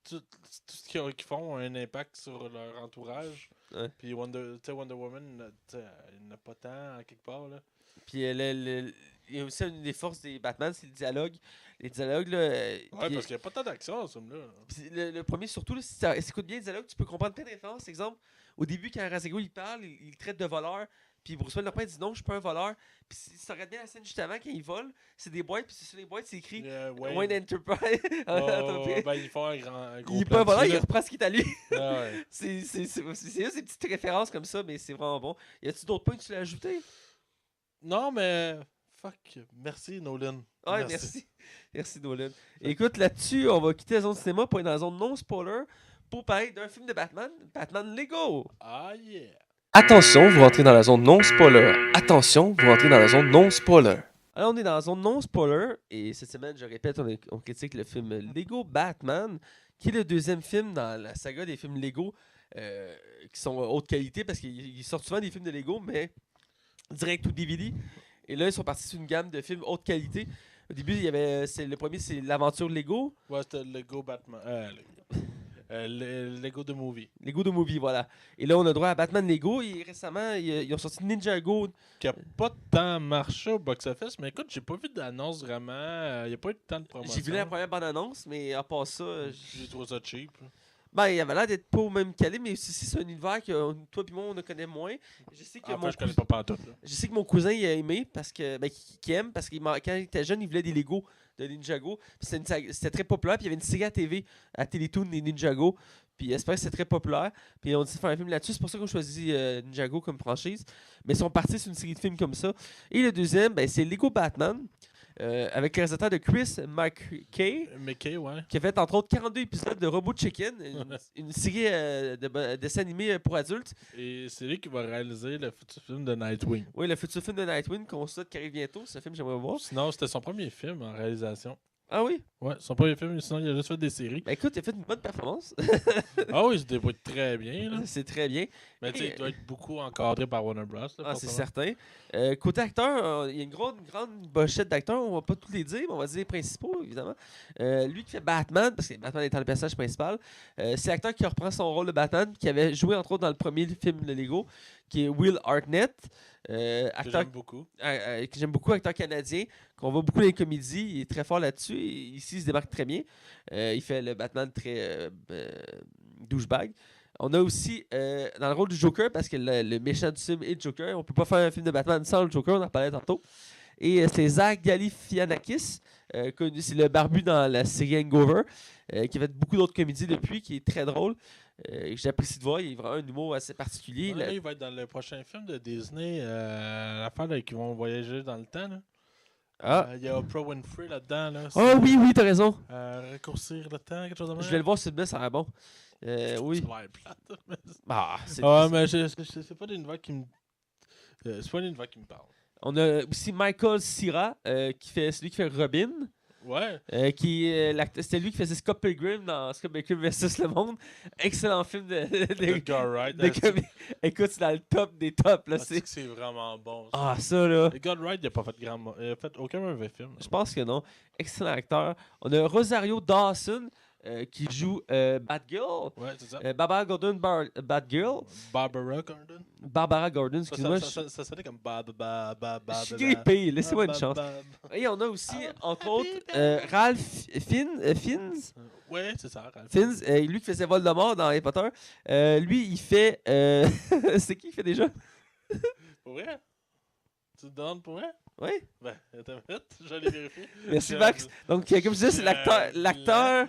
tout ce qu'ils font a un impact sur leur entourage. Ouais. Puis Wonder Woman, il n'a pas tant, en quelque part, là. Puis il y a aussi une des forces des Batman, c'est le dialogue. Les dialogues, là. Ouais, parce qu'il n'y a pas tant d'action dans ce film-là. Puis le premier, surtout, là, si tu écoutes bien le dialogue, tu peux comprendre plein de références. Exemple, au début, quand Ra's al Ghul, il parle, il traite de voleur. Puis Bruce Wayne Lopin dit non, je suis pas un voleur. Puis si tu regardes bien la scène juste avant, quand il vole, c'est des boîtes. Puis sur les boîtes, c'est écrit Wayne Enterprise. Ben, ils font un gros il est pas un voleur, il reprend ce qui est à lui. Ah ouais. C'est juste des petites références comme ça, mais c'est vraiment bon. Y a-tu d'autres points que tu l'as ajouté? Non, mais fuck. Merci, Nolan. Ouais, merci. Merci, Nolan. Écoute, là-dessus, on va quitter la zone cinéma pour aller dans la zone non-spoiler pour parler d'un film de Batman, Batman Lego. Ah yeah. Attention, vous rentrez dans la zone non-spoiler. Attention, vous rentrez dans la zone non-spoiler. Alors, on est dans la zone non-spoiler, et cette semaine, je répète, on critique le film Lego Batman, qui est le deuxième film dans la saga des films Lego qui sont haute qualité, parce qu'ils sortent souvent des films de Lego, mais direct ou DVD. Et là, ils sont partis sur une gamme de films haute qualité. Au début, le premier, c'est l'aventure Lego. Ouais, c'était Lego Batman. Lego The Movie. Lego de Movie, voilà. Et là, on a droit à Batman Lego. Et récemment, ils ont sorti Ninjago. Qui a pas tant marché au box-office, mais écoute, j'ai pas vu d'annonce vraiment. Il n'y a pas eu tant de promotion. J'ai vu la première bande-annonce, mais à part ça, J'ai trouvé ça cheap. ben, il avait l'air d'être pas au même calé, mais aussi c'est un univers que toi et moi, on ne connaît moins. Je sais que, Je connais pas partout. je sais que mon cousin il a aimé, parce que qu'il aime, parce que quand il était jeune, il voulait des Lego de Ninjago. C'était très populaire, puis il y avait une série à TV, à Télétoon, des Ninjago. Puis j'espère que c'était très populaire. Puis on dit de faire un film là-dessus. C'est pour ça qu'on choisit Ninjago comme franchise. Mais ils sont partis sur une série de films comme ça. Et le deuxième, c'est Lego Batman. Avec le réalisateur de Chris McKay, ouais. qui a fait entre autres 42 épisodes de Robot Chicken, une série de dessins animés pour adultes. Et c'est lui qui va réaliser le futur film de Nightwing. Oui, le futur film de Nightwing qu'on souhaite qui arrive bientôt. C'est un film que j'aimerais voir. Sinon, c'était son premier film en réalisation. Ah oui? Ouais, son premier film, sinon il a juste fait des séries. Ben écoute, il a fait une bonne performance. Ah oui, il se débrouille très bien. Là. C'est très bien. Mais tu sais, il doit être beaucoup encadré par Warner Bros. Là, C'est certain. Côté acteur, il y a une grande bochette d'acteurs. On va pas tous les dire, mais on va dire les principaux, évidemment. Lui qui fait Batman, parce que Batman étant le personnage principal, c'est l'acteur qui reprend son rôle de Batman, qui avait joué entre autres dans le premier film de Lego, qui est Will Arnett. Acteur que j'aime beaucoup, acteur canadien, qu'on voit beaucoup dans les comédies. Il est très fort là-dessus. Et ici, il se démarque très bien. Il fait le Batman très douchebag. On a aussi dans le rôle du Joker, parce que le méchant du film est Joker. On peut pas faire un film de Batman sans le Joker, on en parlait tantôt. Et c'est Zach Galifianakis, c'est le barbu dans la série Hangover, qui a fait beaucoup d'autres comédies depuis, qui est très drôle. J'apprécie de voir, il a vraiment un humour assez particulier. Là, il va être dans le prochain film de Disney, l'affaire là, qui vont voyager dans le temps. Là. Il y a Oprah Winfrey là-dedans. Là, oui, t'as raison. Raccourcir le temps, quelque chose de même. Je vais le voir sur le ça a l'air bon. Oui. C'est mais c'est pas l'univers qui me. C'est pas l'univers qui me parle. On a aussi Michael Cera, celui qui fait Robin. Ouais. C'était lui qui faisait Scott Pilgrim dans Scott Pilgrim vs. Le Monde. Excellent film Écoute, c'est dans le top des tops. Là, c'est vraiment bon. Ça là. Edgar Wright, il a pas fait il a fait aucun mauvais film. Je pense que non. Excellent acteur. On a Rosario Dawson. Qui joue Batgirl. Ouais, c'est ça. Barbara Gordon, Batgirl. Barbara Gordon, excuse-moi. Ça sonnait comme Je suis grippé, laissez-moi une chance. Et on a aussi, entre autres, Ralph Fiennes. Ouais, c'est ça, Ralph Fiennes. Lui qui faisait Voldemort dans Harry Potter. Lui, il fait... c'est qui il fait déjà? Pour vrai? Tu te demandes pour vrai? Oui. Ben, attends une minute, j'allais vérifier. Merci, Max. Donc, comme je disais, c'est l'acteur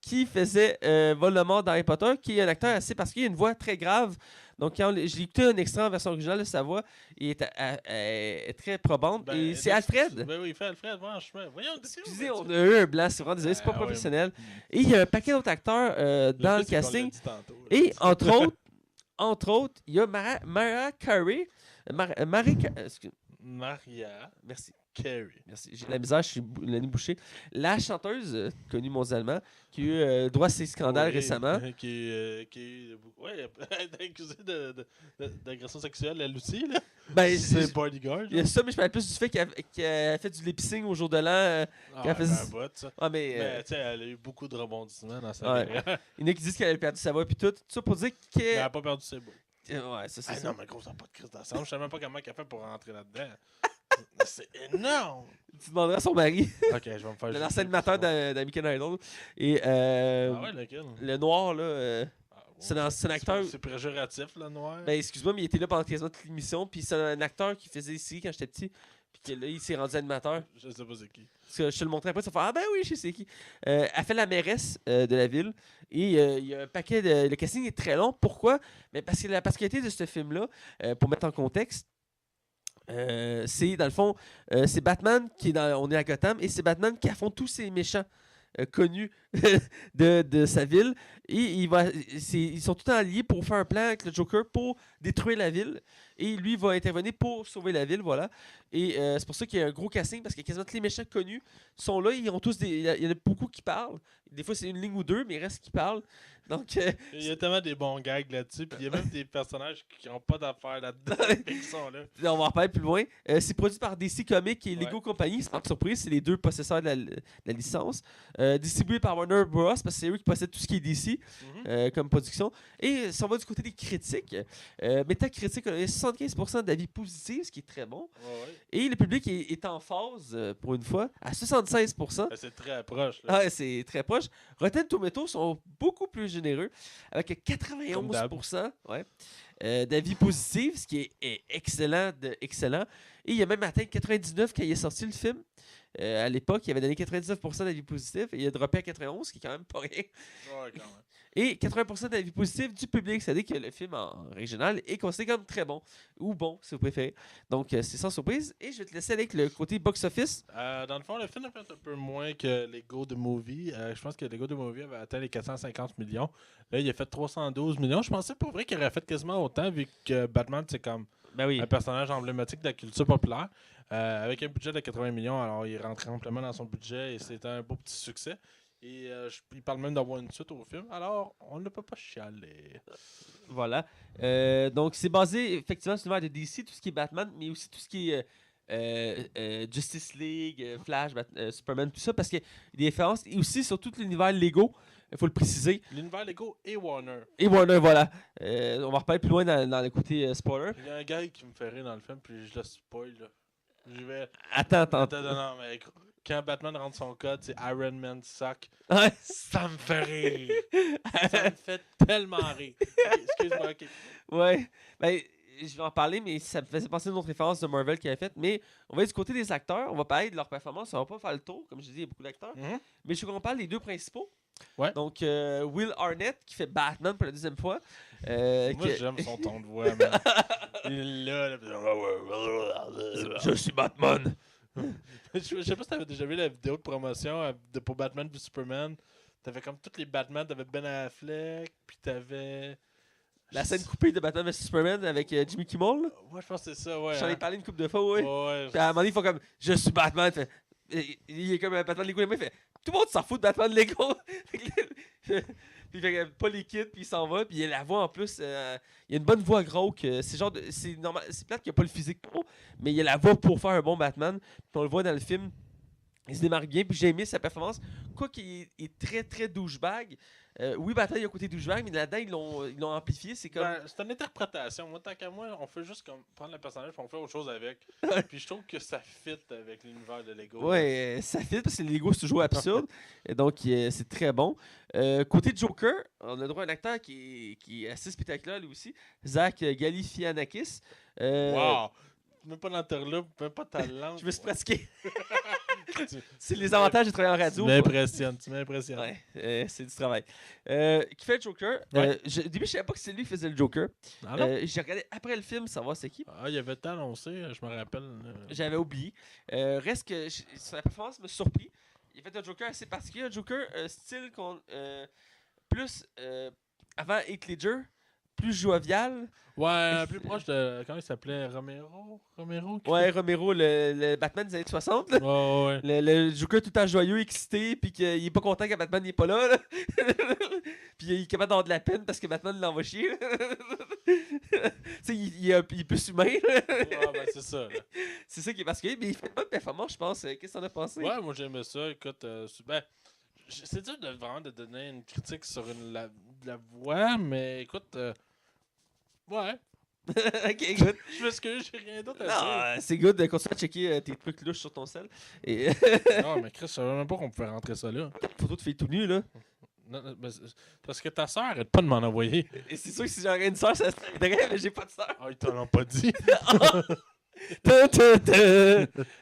qui faisait Voldemort dans Harry Potter, qui est un acteur assez parce qu'il a une voix très grave. Donc, quand j'ai écouté un extrait en version originale de sa voix, il est très probante. Et c'est Alfred. Ben oui, il fait Alfred, franchement. Voyons, excusez, on a eu un blanc, c'est vraiment désolé, c'est pas professionnel. Et il y a un paquet d'autres acteurs dans le casting. Et entre autres, il y a Mariah Carey. Maria. Merci. Carey. Merci. J'ai de la misère, je suis la nuit bouchée. La chanteuse, connue mondialement, qui a eu droit à ces scandales récemment. Qui est accusée d'agression sexuelle à Lucie, là. Ben, c'est Bodyguard. Il y a ça, mais je parle plus du fait qu'elle a fait du lip-sync au jour de l'an. Mais tu sais, elle a eu beaucoup de rebondissements dans sa carrière. Il y en a qui disent qu'elle a perdu sa voix, puis tout ça pour dire qu'elle. Elle n'a pas perdu ses bouts. Ouais, ça, c'est ça. Non, mais gros, ça n'a pas de crise d'ensemble. Je ne sais même pas comment elle a fait pour rentrer là-dedans. C'est énorme! Tu demanderas à son mari. Ok, je vais me faire. L'ancien animateur d'American Idol. Et lequel? Le noir, là. C'est un acteur. C'est péjoratif, le noir. Ben, excuse-moi, mais il était là pendant quasiment toute l'émission. Puis c'est un acteur qui faisait ici quand j'étais petit. Puis là, il s'est rendu animateur. Je sais pas c'est qui. Parce que je te le montrais après, ça fait ah ben oui, je sais c'est qui. Elle fait la mairesse de la ville. Et il y a un paquet de. Le casting est très long. Pourquoi? Mais parce que la particularité de ce film-là, pour mettre en contexte, c'est dans le fond, c'est Batman qui est on est à Gotham et c'est Batman qui affronte tous ces méchants. connus de sa ville. Et ils sont tout le temps alliés pour faire un plan avec le Joker pour détruire la ville. Et lui va intervenir pour sauver la ville, voilà. Et c'est pour ça qu'il y a un gros casting, parce que quasiment tous les méchants connus sont là. Ils ont tous il y en a beaucoup qui parlent. Des fois, c'est une ligne ou deux, mais il reste qui parlent. Donc, il y a tellement des bons gags là-dessus, puis il y a même des personnages qui n'ont pas d'affaires là-dedans, qui sont là. On va en reparler plus loin. C'est produit par DC Comics et Lego Company. C'est pas de surprise, c'est les deux possesseurs de la licence. Distribué par Warner Bros. Parce que c'est eux qui possèdent tout ce qui est DC comme production. Et si on va du côté des critiques, Metacritic a donné 75% d'avis positifs, ce qui est très bon. Et le public est en phase, pour une fois, à 76%. C'est très proche. Là. Ah, c'est très proche. Rotten Tomatoes sont beaucoup plus généreux, avec 91% d'avis positifs, ce qui est excellent. Et il a même atteint 99 quand il est sorti le film. À l'époque, il avait donné 99% d'avis positifs et il a droppé à 91, ce qui est quand même pas rien. Ouais, quand même. Et 80% d'avis positifs du public, c'est-à-dire que le film en régional est considéré comme très bon, ou bon, si vous préférez. Donc, c'est sans surprise. Et je vais te laisser avec le côté box-office. Dans le fond, le film a fait un peu moins que Lego The Movie. Je pense que Lego The Movie avait atteint les 450 millions. Là, il a fait 312 millions. Je pensais pour vrai qu'il aurait fait quasiment autant, vu que Batman, c'est comme un personnage emblématique de la culture populaire. Avec un budget de 80 millions, alors il rentrait amplement dans son budget et c'était un beau petit succès. Et il parle même d'avoir une suite au film. Alors, on ne peut pas chialer. Voilà. Donc, c'est basé effectivement sur l'univers de DC, tout ce qui est Batman, mais aussi tout ce qui est Justice League, Flash, Superman, tout ça, parce qu'il y a des références. Et aussi sur tout l'univers Lego, il faut le préciser. L'univers Lego et Warner. Et Warner, voilà. On va reparler plus loin dans le côté spoiler. Il y a un gars qui me fait rire dans le film, puis je le spoil. Là. Je vais... Attends. Non, mais quand Batman rentre son code, c'est Iron Man suck. Ouais. Ça me fait rire. Ça me fait tellement rire. Excuse-moi, ok. Ouais. Ben, je vais en parler, mais ça me faisait penser à une autre référence de Marvel qu'il avait faite. Mais on va aller du côté des acteurs. On va parler de leur performance. On va pas faire le tour. Comme je dis, il y a beaucoup d'acteurs. Mais je veux qu'on parle des deux principaux. Ouais. Donc, Will Arnett, qui fait Batman pour la deuxième fois. Moi, j'aime son ton de voix, man. Il est là. Je suis Batman. Je sais pas si t'avais déjà vu la vidéo de promotion pour Batman v Superman. T'avais comme tous les Batman, t'avais Ben Affleck, puis t'avais... La scène coupée de Batman vs Superman avec Jimmy Kimmel. Là. Ouais, je pense que c'est ça, ouais. J'en ai parlé une couple de fois, ouais. Ouais. Puis à un moment donné, ils font comme je suis Batman. Il est comme un Batman Lego. Il fait tout le monde s'en fout de Batman Lego. Puis il fait pas les kids, puis il s'en va. Puis il a la voix en plus. Il a une bonne voix rauque. C'est normal. C'est plate qu'il n'y a pas le physique pour, mais il a la voix pour faire un bon Batman. Puis on le voit dans le film. Il se démarque bien, puis j'ai aimé sa performance. Quoi qu'il est très très douchebag. Oui, Batman, il y a un côté douchebag, mais là-dedans, ils l'ont amplifié. C'est comme. C'est une interprétation. Moi, tant qu'à moi, on fait juste comme prendre le personnage et on fait autre chose avec. Puis je trouve que ça fit avec l'univers de Lego. Ouais, ça fit parce que les Lego, c'est toujours absurde. Et donc, c'est très bon. Côté Joker, on a droit à un acteur qui est assez spectaculaire lui aussi. Zach Galifianakis. Wow! Même pas l'interlope, même pas ta langue. Je me suis pratiqué. C'est les avantages de travailler en radio. Tu m'impressionnes. Ouais, c'est du travail. Qui fait le Joker. Ouais. Au début, je savais pas que c'est lui qui faisait le Joker. Ah non? J'ai regardé après le film savoir c'est qui. Ah, il avait annoncé, je me rappelle. J'avais oublié. Reste que sa performance me surpris. Il a fait un Joker assez particulier. Un Joker style plus avant Heath Ledger, plus jovial. Ouais, plus proche de. Comment il s'appelait Romero? Ouais, Romero, le Batman des années 60. Là. Ouais. Le Joker tout le temps joyeux, excité, puis qu'il est pas content que Batman n'est pas là. Là. Puis il est capable d'avoir de la peine parce que Batman l'envoie chier. Tu sais, il est plus humain. Ouais, ben c'est ça. Là. C'est ça qui est particulier, mais il fait pas de performance, je pense. Qu'est-ce que t'en as pensé? Ouais, moi j'aimais ça. Écoute, c'est dur vraiment de donner une critique sur la voix, mais écoute, ouais. Ok, good. Je m'excuse, j'ai rien d'autre à dire. Non, c'est good de continuer à checker tes trucs louches sur ton sel. Et Non, mais Chris, je savais même pas qu'on pouvait rentrer ça là. photo de fille tout nu, là. Non, parce que ta soeur arrête pas de m'en envoyer. Et c'est sûr que si j'aurais une soeur, ça serait mais j'ai pas de soeur. Ah, ils t'en ont pas dit.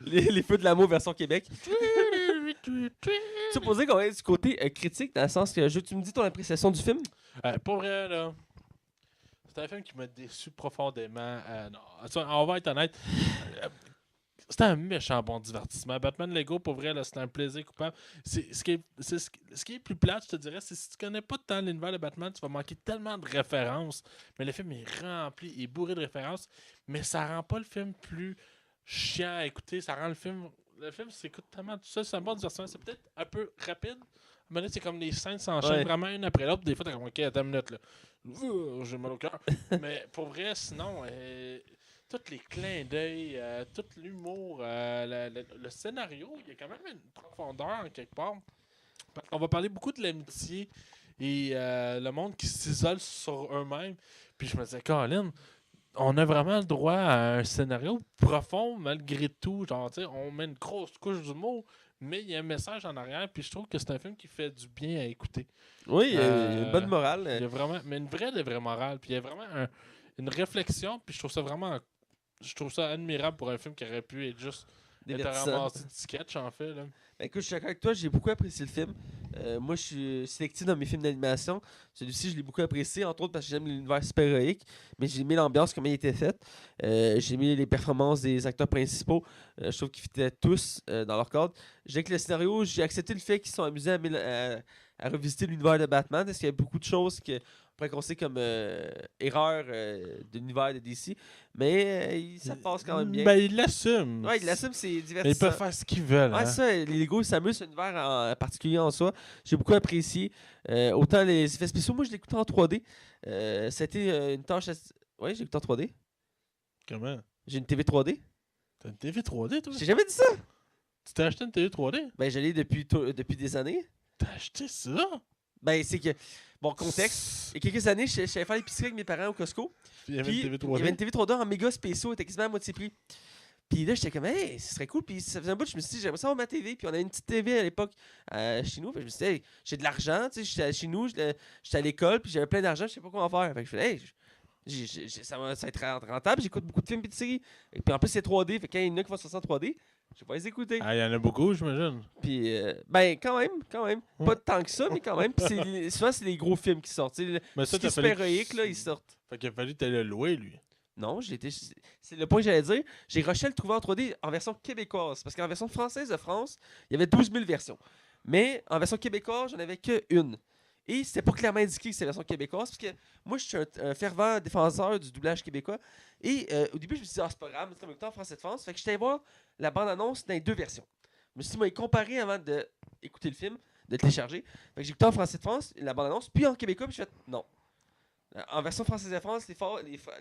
Les feux de l'amour version Québec. Supposé qu'on est du côté critique, dans le sens que tu me dis ton appréciation du film? Pour vrai, là. C'est un film qui m'a déçu profondément. Non, on va être honnête. C'était un méchant bon divertissement. Batman Lego, pour vrai, là, c'était un plaisir coupable. Ce qui est plus plate, je te dirais, c'est si tu connais pas tant l'univers de Batman, tu vas manquer tellement de références. Mais le film est rempli, il est bourré de références, mais ça rend pas le film plus chiant à écouter. Ça rend le film. Le film s'écoute tellement tout seul. C'est un bon divertissement. C'est peut-être un peu rapide. Mais c'est comme les scènes s'enchaînent Ouais. vraiment une après l'autre. Des fois, t'as comme, ok, attends une minute, là. J'ai mal au cœur. Mais pour vrai, sinon, tous les clins d'œil, tout l'humour, le scénario, il y a quand même une profondeur en quelque part. On va parler beaucoup de l'amitié et le monde qui s'isole sur eux-mêmes. Puis je me disais, Colin, on a vraiment le droit à un scénario profond malgré tout. Genre, tu sais, on met une grosse couche d'humour, mais il y a un message en arrière. Puis je trouve que c'est un film qui fait du bien à écouter. Oui, il y a une bonne Il morale. y a vraiment, mais une vraie morale. Puis il y a vraiment une réflexion. Puis je trouve ça vraiment. Je trouve ça admirable pour un film qui aurait pu être juste. Être Divertissant. ramassé de sketch, en fait. Là. Ben, écoute, je suis d'accord avec toi, j'ai beaucoup apprécié le film. Moi, je suis sélectif dans mes films d'animation. Celui-ci, je l'ai beaucoup apprécié, entre autres parce que j'aime l'univers super-héroïque, mais j'ai aimé l'ambiance, comment il était fait. J'ai aimé les performances des acteurs principaux. Je trouve qu'ils fitaient tous dans leur cadre. J'ai que le scénario, j'ai accepté le fait qu'ils sont amusés à revisiter l'univers de Batman, parce qu'il y a beaucoup de choses que on pourrait considérer comme erreurs de l'univers de DC, mais ça passe quand même bien. Ben, ils l'assument. Ouais, il l'assume, c'est Mais divertissant. ils peuvent faire ce qu'ils veulent. Ouais, Hein. ça, les Lego, ils s'amusent, c'est un univers en particulier en soi. J'ai beaucoup apprécié. Autant les effets spéciaux, moi je l'écoute en 3D. C'était une tâche. Ouais, j'ai écouté en 3D. Comment? J'ai une TV 3D. T'as une TV 3D, toi? J'ai jamais dit ça. Tu t'es acheté une TV 3D? Ben, je l'ai depuis des années. T'as acheté ça? Ben, c'est que. Bon, contexte. Il y a quelques années, je suis allé faire l'épicerie avec mes parents au Costco. Puis il y avait Puis, une TV il y avait une 3D? TV 3D en méga spéciaux, elle était quasiment à moitié prix. Puis là, j'étais comme, hey, ce serait cool. Puis ça faisait un bout, je me suis dit, j'aimerais ça avoir ma TV. Puis on avait une petite TV à l'époque chez nous. Puis je me suis dit, hey, j'ai de l'argent, tu sais, j'étais chez nous, j'étais à l'école, puis j'avais plein d'argent, je sais pas quoi en faire. Fait que je fais, hey, ça va être rentable, j'écoute beaucoup de films et de séries. Et puis en plus, c'est 3D, fait que quand il y en a qui vont se 3D, je vais pas les écouter. Ah, il y en a beaucoup, j'imagine. Puis, ben, quand même. Ouais. Pas tant que ça, mais quand même. Puis souvent, c'est les gros films qui sortent. Tu sais, Mais ce ça, qui est t'as fallu super héroïque, là, ils sortent. Fait qu'il a fallu que le louer, lui. Non, c'est le point que j'allais dire. J'ai rushé à le trouver en 3D en version québécoise. Parce qu'en version française de France, il y avait 12 000 versions. Mais en version québécoise, j'en avais qu'une. Et c'était pas clairement indiqué que c'est la version québécoise. Parce que moi, je suis un fervent défenseur du doublage québécois. Et au début, je me suis dit, ah, c'est pas grave, c'est en même temps en français de France. Fait que j'étais allé voir la bande-annonce dans les deux versions. Je me suis dit, moi, comparé avant d'écouter le film, de télécharger. Fait que j'ai écouté en français de France, la bande-annonce, puis en québécois, puis j'ai fait, non. En version française de France,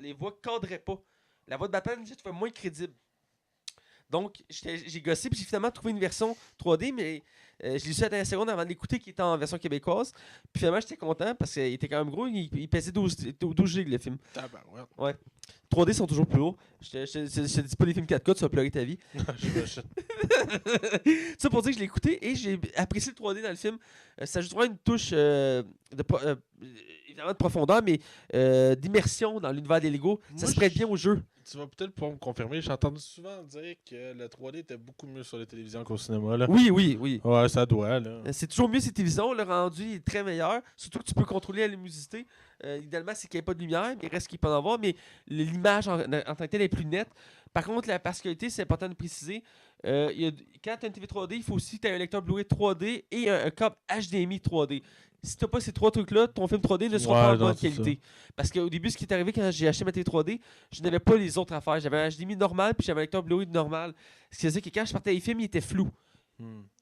les voix cadraient pas. La voix de Batman, j'ai trouvé moins crédible. Donc, j'ai gossé, puis j'ai finalement trouvé une version 3D, mais je l'ai su à la dernière seconde avant de l'écouter, qui était en version québécoise. Puis finalement, j'étais content, parce qu'il était quand même gros, il pesait 12 gigs le film. Tabarouette. Ouais. 3D sont toujours plus lourds. Je te dis pas des films 4K, tu vas pleurer ta vie. J'imagine. Ça pour dire que je l'ai écouté et j'ai apprécié le 3D dans le film. Ça ajoute vraiment une touche évidemment de profondeur, mais d'immersion dans l'univers des Lego. Ça Moi, se prête bien au jeu. Tu vas peut-être pouvoir me confirmer. J'ai entendu souvent dire que le 3D était beaucoup mieux sur les télévisions qu'au cinéma. Là. Oui. Ouais, ça doit. Là. C'est toujours mieux ces télévisions. Le rendu est très meilleur. Surtout que tu peux contrôler la luminosité. Idéalement, c'est qu'il n'y ait pas de lumière, mais il reste qu'il peut en avoir. Mais l'image en tant que telle est plus nette. Par contre, la particularité, c'est important de préciser. Quand tu as une TV 3D, il faut aussi que tu aies un lecteur Blu-ray 3D et un câble HDMI 3D. Si tu n'as pas ces trois trucs-là, ton film 3D ne sera pas en bonne qualité. Parce qu'au début, ce qui est arrivé quand j'ai acheté ma TV 3D, je n'avais pas les autres affaires. J'avais un HDMI normal, puis j'avais un lecteur Blu-ray normal. Ce qui faisait que quand je partais les films, il était flou.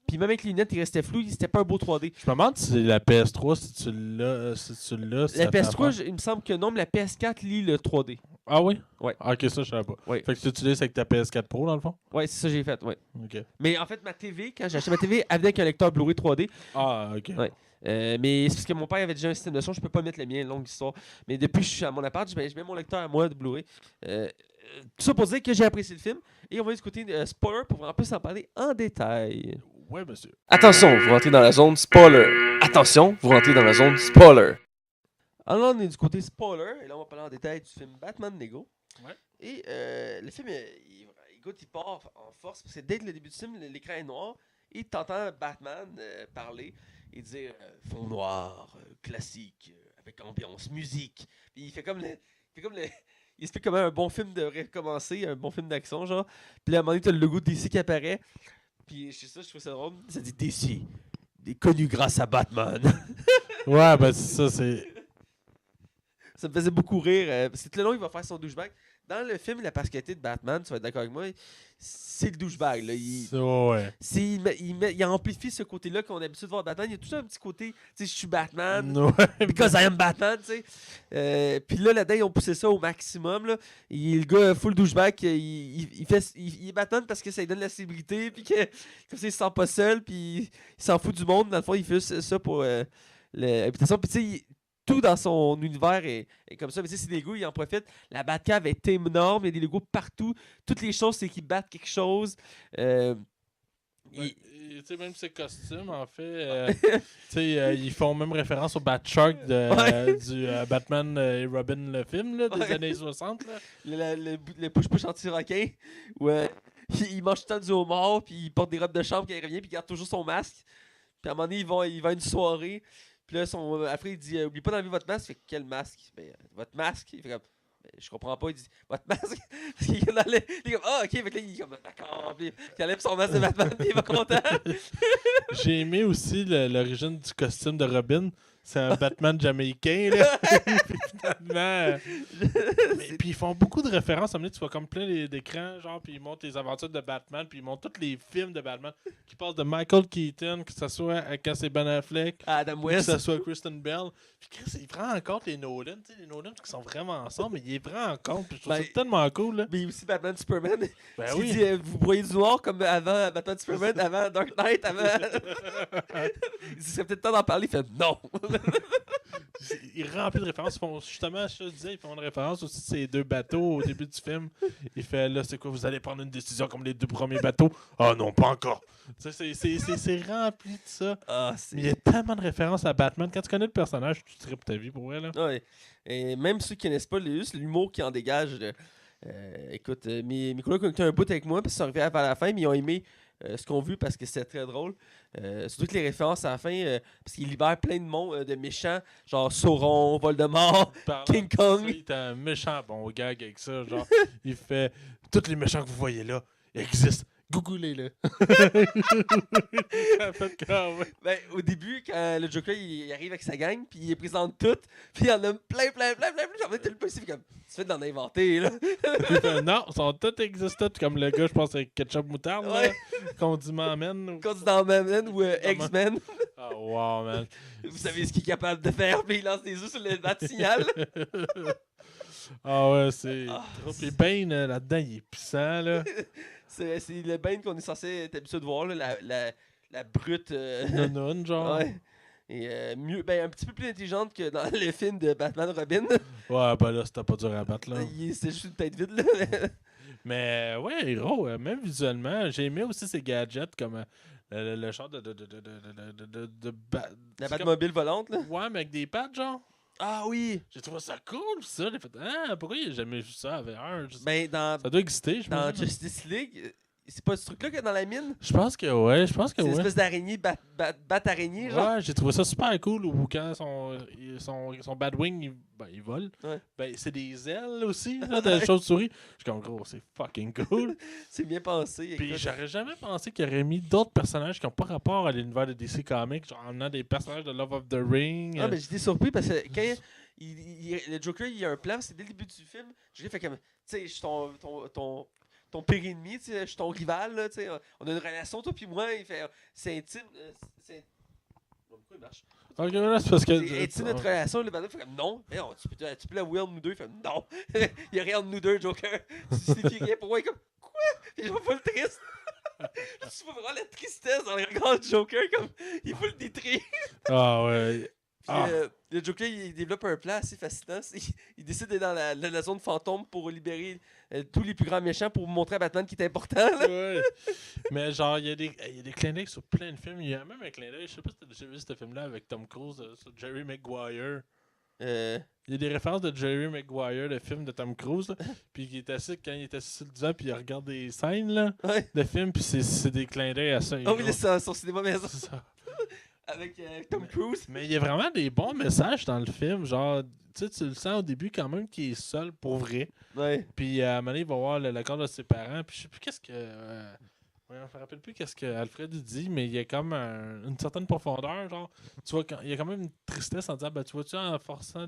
Puis même avec les lunettes, il restait flou, c'était pas un beau 3D. Je me demande si c'est la PS3, si tu l'as. La PS3, il me semble que non, mais la PS4 lit le 3D. Ah oui? Ouais. Ah, ok, ça, je savais pas. Ouais. Fait que tu utilises avec ta PS4 Pro, dans le fond? Ouais, c'est ça que j'ai fait, ouais. Ok. Mais en fait, ma TV, quand j'ai acheté ma TV, elle venait avec un lecteur Blu-ray 3D. Ah, ok. Ouais. Mais c'est parce que mon père avait déjà un système de son, je peux pas mettre le mien, longue histoire. Mais depuis que je suis à mon appart, je mets mon lecteur à moi de Blu-ray. Tout ça pour dire que j'ai apprécié le film. Et on va écouter spoiler pour en plus en parler en détail. Ouais, monsieur. Attention, vous rentrez dans la zone spoiler. Attention, vous rentrez dans la zone spoiler. Alors là, on est du côté spoiler. Et là, on va parler en détail du film Batman Lego. Ouais. Et le film, il part en force. Parce que dès le début du film, l'écran est noir. Et t'entends Batman parler et dire fond noir, classique, avec ambiance, musique. Puis il fait comme il explique comment un bon film devrait commencer, un bon film d'action, genre. Puis là, à un moment donné, t'as le logo de DC qui apparaît. Puis je sais ça, je trouve ça drôle. Ça dit DC, connu grâce à Batman. Ouais, ben c'est ça, c'est. Ça me faisait beaucoup rire. Parce que tout le long, il va faire son douchebag. Dans le film, la particularité de Batman, tu vas être d'accord avec moi, c'est le douchebag. Là. Ouais. Il amplifie ce côté-là qu'on a l'habitude de voir Batman. Il y a tout un petit côté, tu sais, je suis Batman, Ouais. because I am Batman, tu sais. Puis là-dedans, ils ont poussé ça au maximum. Là. Le gars, full douchebag, il est Batman parce que ça lui donne la célébrité, puis que comme ça, il se sent pas seul, puis il s'en fout du monde. Dans le fond, il fait ça pour l'habitation. Puis tu sais, tout dans son univers est comme ça. Mais tu sais, c'est des Lego, ils en profitent. La Batcave est énorme, il y a des Lego partout. Toutes les choses, c'est qu'ils battent quelque chose. Tu sais, même ses costumes, en fait, tu sais, ils font même référence au Batshark du Batman et Robin, le film là, des années 60. Là. Le push-push anti-requin, où il mange tout le temps du homard, puis il porte des robes de chambre quand il revient, puis il garde toujours son masque. Puis à un moment donné, il va à une soirée. Puis là, après, il dit oublie pas d'enlever votre masque. Fait quel masque? Ben, votre masque. Il fait comme je comprends pas. Il dit votre masque. Il est comme ah, ok. Fait que là, il est comme d'accord. Puis il enlève son masque de Batman. Puis il va content. J'ai aimé aussi l'origine du costume de Robin. C'est un Batman jamaïcain, là. Finalement. Puis ils font beaucoup de références. À un moment donné, tu vois comme plein d'écrans, genre, puis ils montrent les aventures de Batman, puis ils montrent tous les films de Batman, qui passent de Michael Keaton, que ce soit quand c'est Ben Affleck, Adam que West. ce soit Kristen Bell. Puis Chris, il prend en compte les Nolan, tu sais, les Nolan qui sont vraiment ensemble, mais il les prend en compte, puis je trouve ça tellement cool, là. Mais aussi Batman Superman. Ben il dit vous broyez du noir comme avant Batman Superman, avant Dark Knight, avant. Il dit serait peut-être temps d'en parler. Il fait non. Il remplit de références. Justement, je te disais, ils font une référence aussi de ces deux bateaux au début du film. Il fait là, c'est quoi, vous allez prendre une décision comme les deux premiers bateaux? Ah non, pas encore. Tu sais, c'est rempli de ça. Mais il y a tellement de références à Batman. Quand tu connais le personnage, tu tripes ta vie pour elle. Ouais. Et même ceux qui connaissent pas l'humour qui en dégage. Écoute, mes collègues ont été un bout avec moi, puis ils sont arrivés à la fin, mais ils ont aimé ce qu'on a vu parce que c'était très drôle. Surtout que les références à la fin, parce qu'il libère plein de méchants, genre Sauron, Voldemort, King Kong. Il est un méchant bon gag avec ça. Genre, il fait tous les méchants que vous voyez là existent. Googlez-le. Ben, au début, quand le Joker il arrive avec sa gang, puis il les présente toutes, puis il y en a plein. J'en ai tout le possible, comme tu fais d'en inventer, là. Non, ils sont tous existants, comme le gars, je pense, avec ketchup moutarde, ouais. Condiment Man. Condiment Man ou X-Men. Oh, wow, man. Vous savez ce qu'il est capable de faire, puis il lance des œufs sur le bat-signal. Ah ouais, c'est trop. Puis Bane, là-dedans, il est puissant, là. C'est le Bane qu'on est censé être habitué de voir, là, la brute. Non, genre. Ouais. Et un petit peu plus intelligente que dans le film de Batman Robin. Ouais, ben là, c'était pas dur à battre, là. C'est juste une tête vide, là. Mais ouais, Hero, même visuellement, j'ai aimé aussi ses gadgets comme le genre de la Batmobile volante, là. Ouais, mais avec des pattes, genre. Ah oui! J'ai trouvé ça cool, ça. J'ai fait, pourquoi il a jamais vu ça avec un? Ça doit exister, je pense. Dans Justice League, c'est pas ce truc-là qu'il y a dans la mine? Je pense que ouais, C'est une espèce d'araignée, bat-araignée, genre. Ouais, j'ai trouvé ça super cool où quand son Batwing, il vole. Ouais. Ben, c'est des ailes aussi, là, de la chauve-souris. Je suis comme, gros, c'est fucking cool. C'est bien pensé. Puis j'aurais jamais pensé qu'il aurait mis d'autres personnages qui n'ont pas rapport à l'univers de DC Comics, genre en amenant des personnages de Love of the Ring. Ah, mais j'étais surpris parce que quand le Joker, il a un plan, c'est dès le début du film. Je lui ai fait comme, tu sais, je suis ton pire ennemi, tu sais, je suis ton rival, là, tu sais, on a une relation, toi puis moi, il fait, c'est intime, pourquoi il marche? Ok, là, c'est parce que... C'est intime notre relation, le bandit fait comme, non, mais tu peux la will nous deux, il fait, non, il y a rien entre nous deux, Joker, tu signifies rien pour moi, il est comme, quoi? Et je vois pas le triste. Tu vois vraiment la tristesse dans les regards du Joker, comme, il faut le détruire. Ah ouais. Puis, le Joker, il développe un plan assez fascinant. Il décide d'être dans la zone fantôme pour libérer tous les plus grands méchants pour montrer à Batman qu'il est important. Là. Ouais. Mais genre, il y a des clins d'œil sur plein de films. Il y a même un clin d'œil, je sais pas si tu as déjà vu ce film-là avec Tom Cruise, sur Jerry Maguire. Il y a des références de Jerry Maguire, le film de Tom Cruise. Là. Puis il est assis, quand il est assis sur le divan, puis il regarde des scènes là, de films, puis c'est des clins d'œil à ça. Oh oui, c'est son cinéma maison. C'est ça. avec Tom Cruise. Mais il y a vraiment des bons messages dans le film. Genre, tu le sens au début quand même qu'il est seul pour vrai. Ouais. Puis à un moment donné, il va voir l'accord de ses parents. Puis je sais plus qu'est-ce que. Ouais, je me rappelle plus qu'est-ce que Alfred dit, mais il y a comme une certaine profondeur. Genre, tu vois, il y a quand même une tristesse en disant, ben, tu vois-tu, en forçant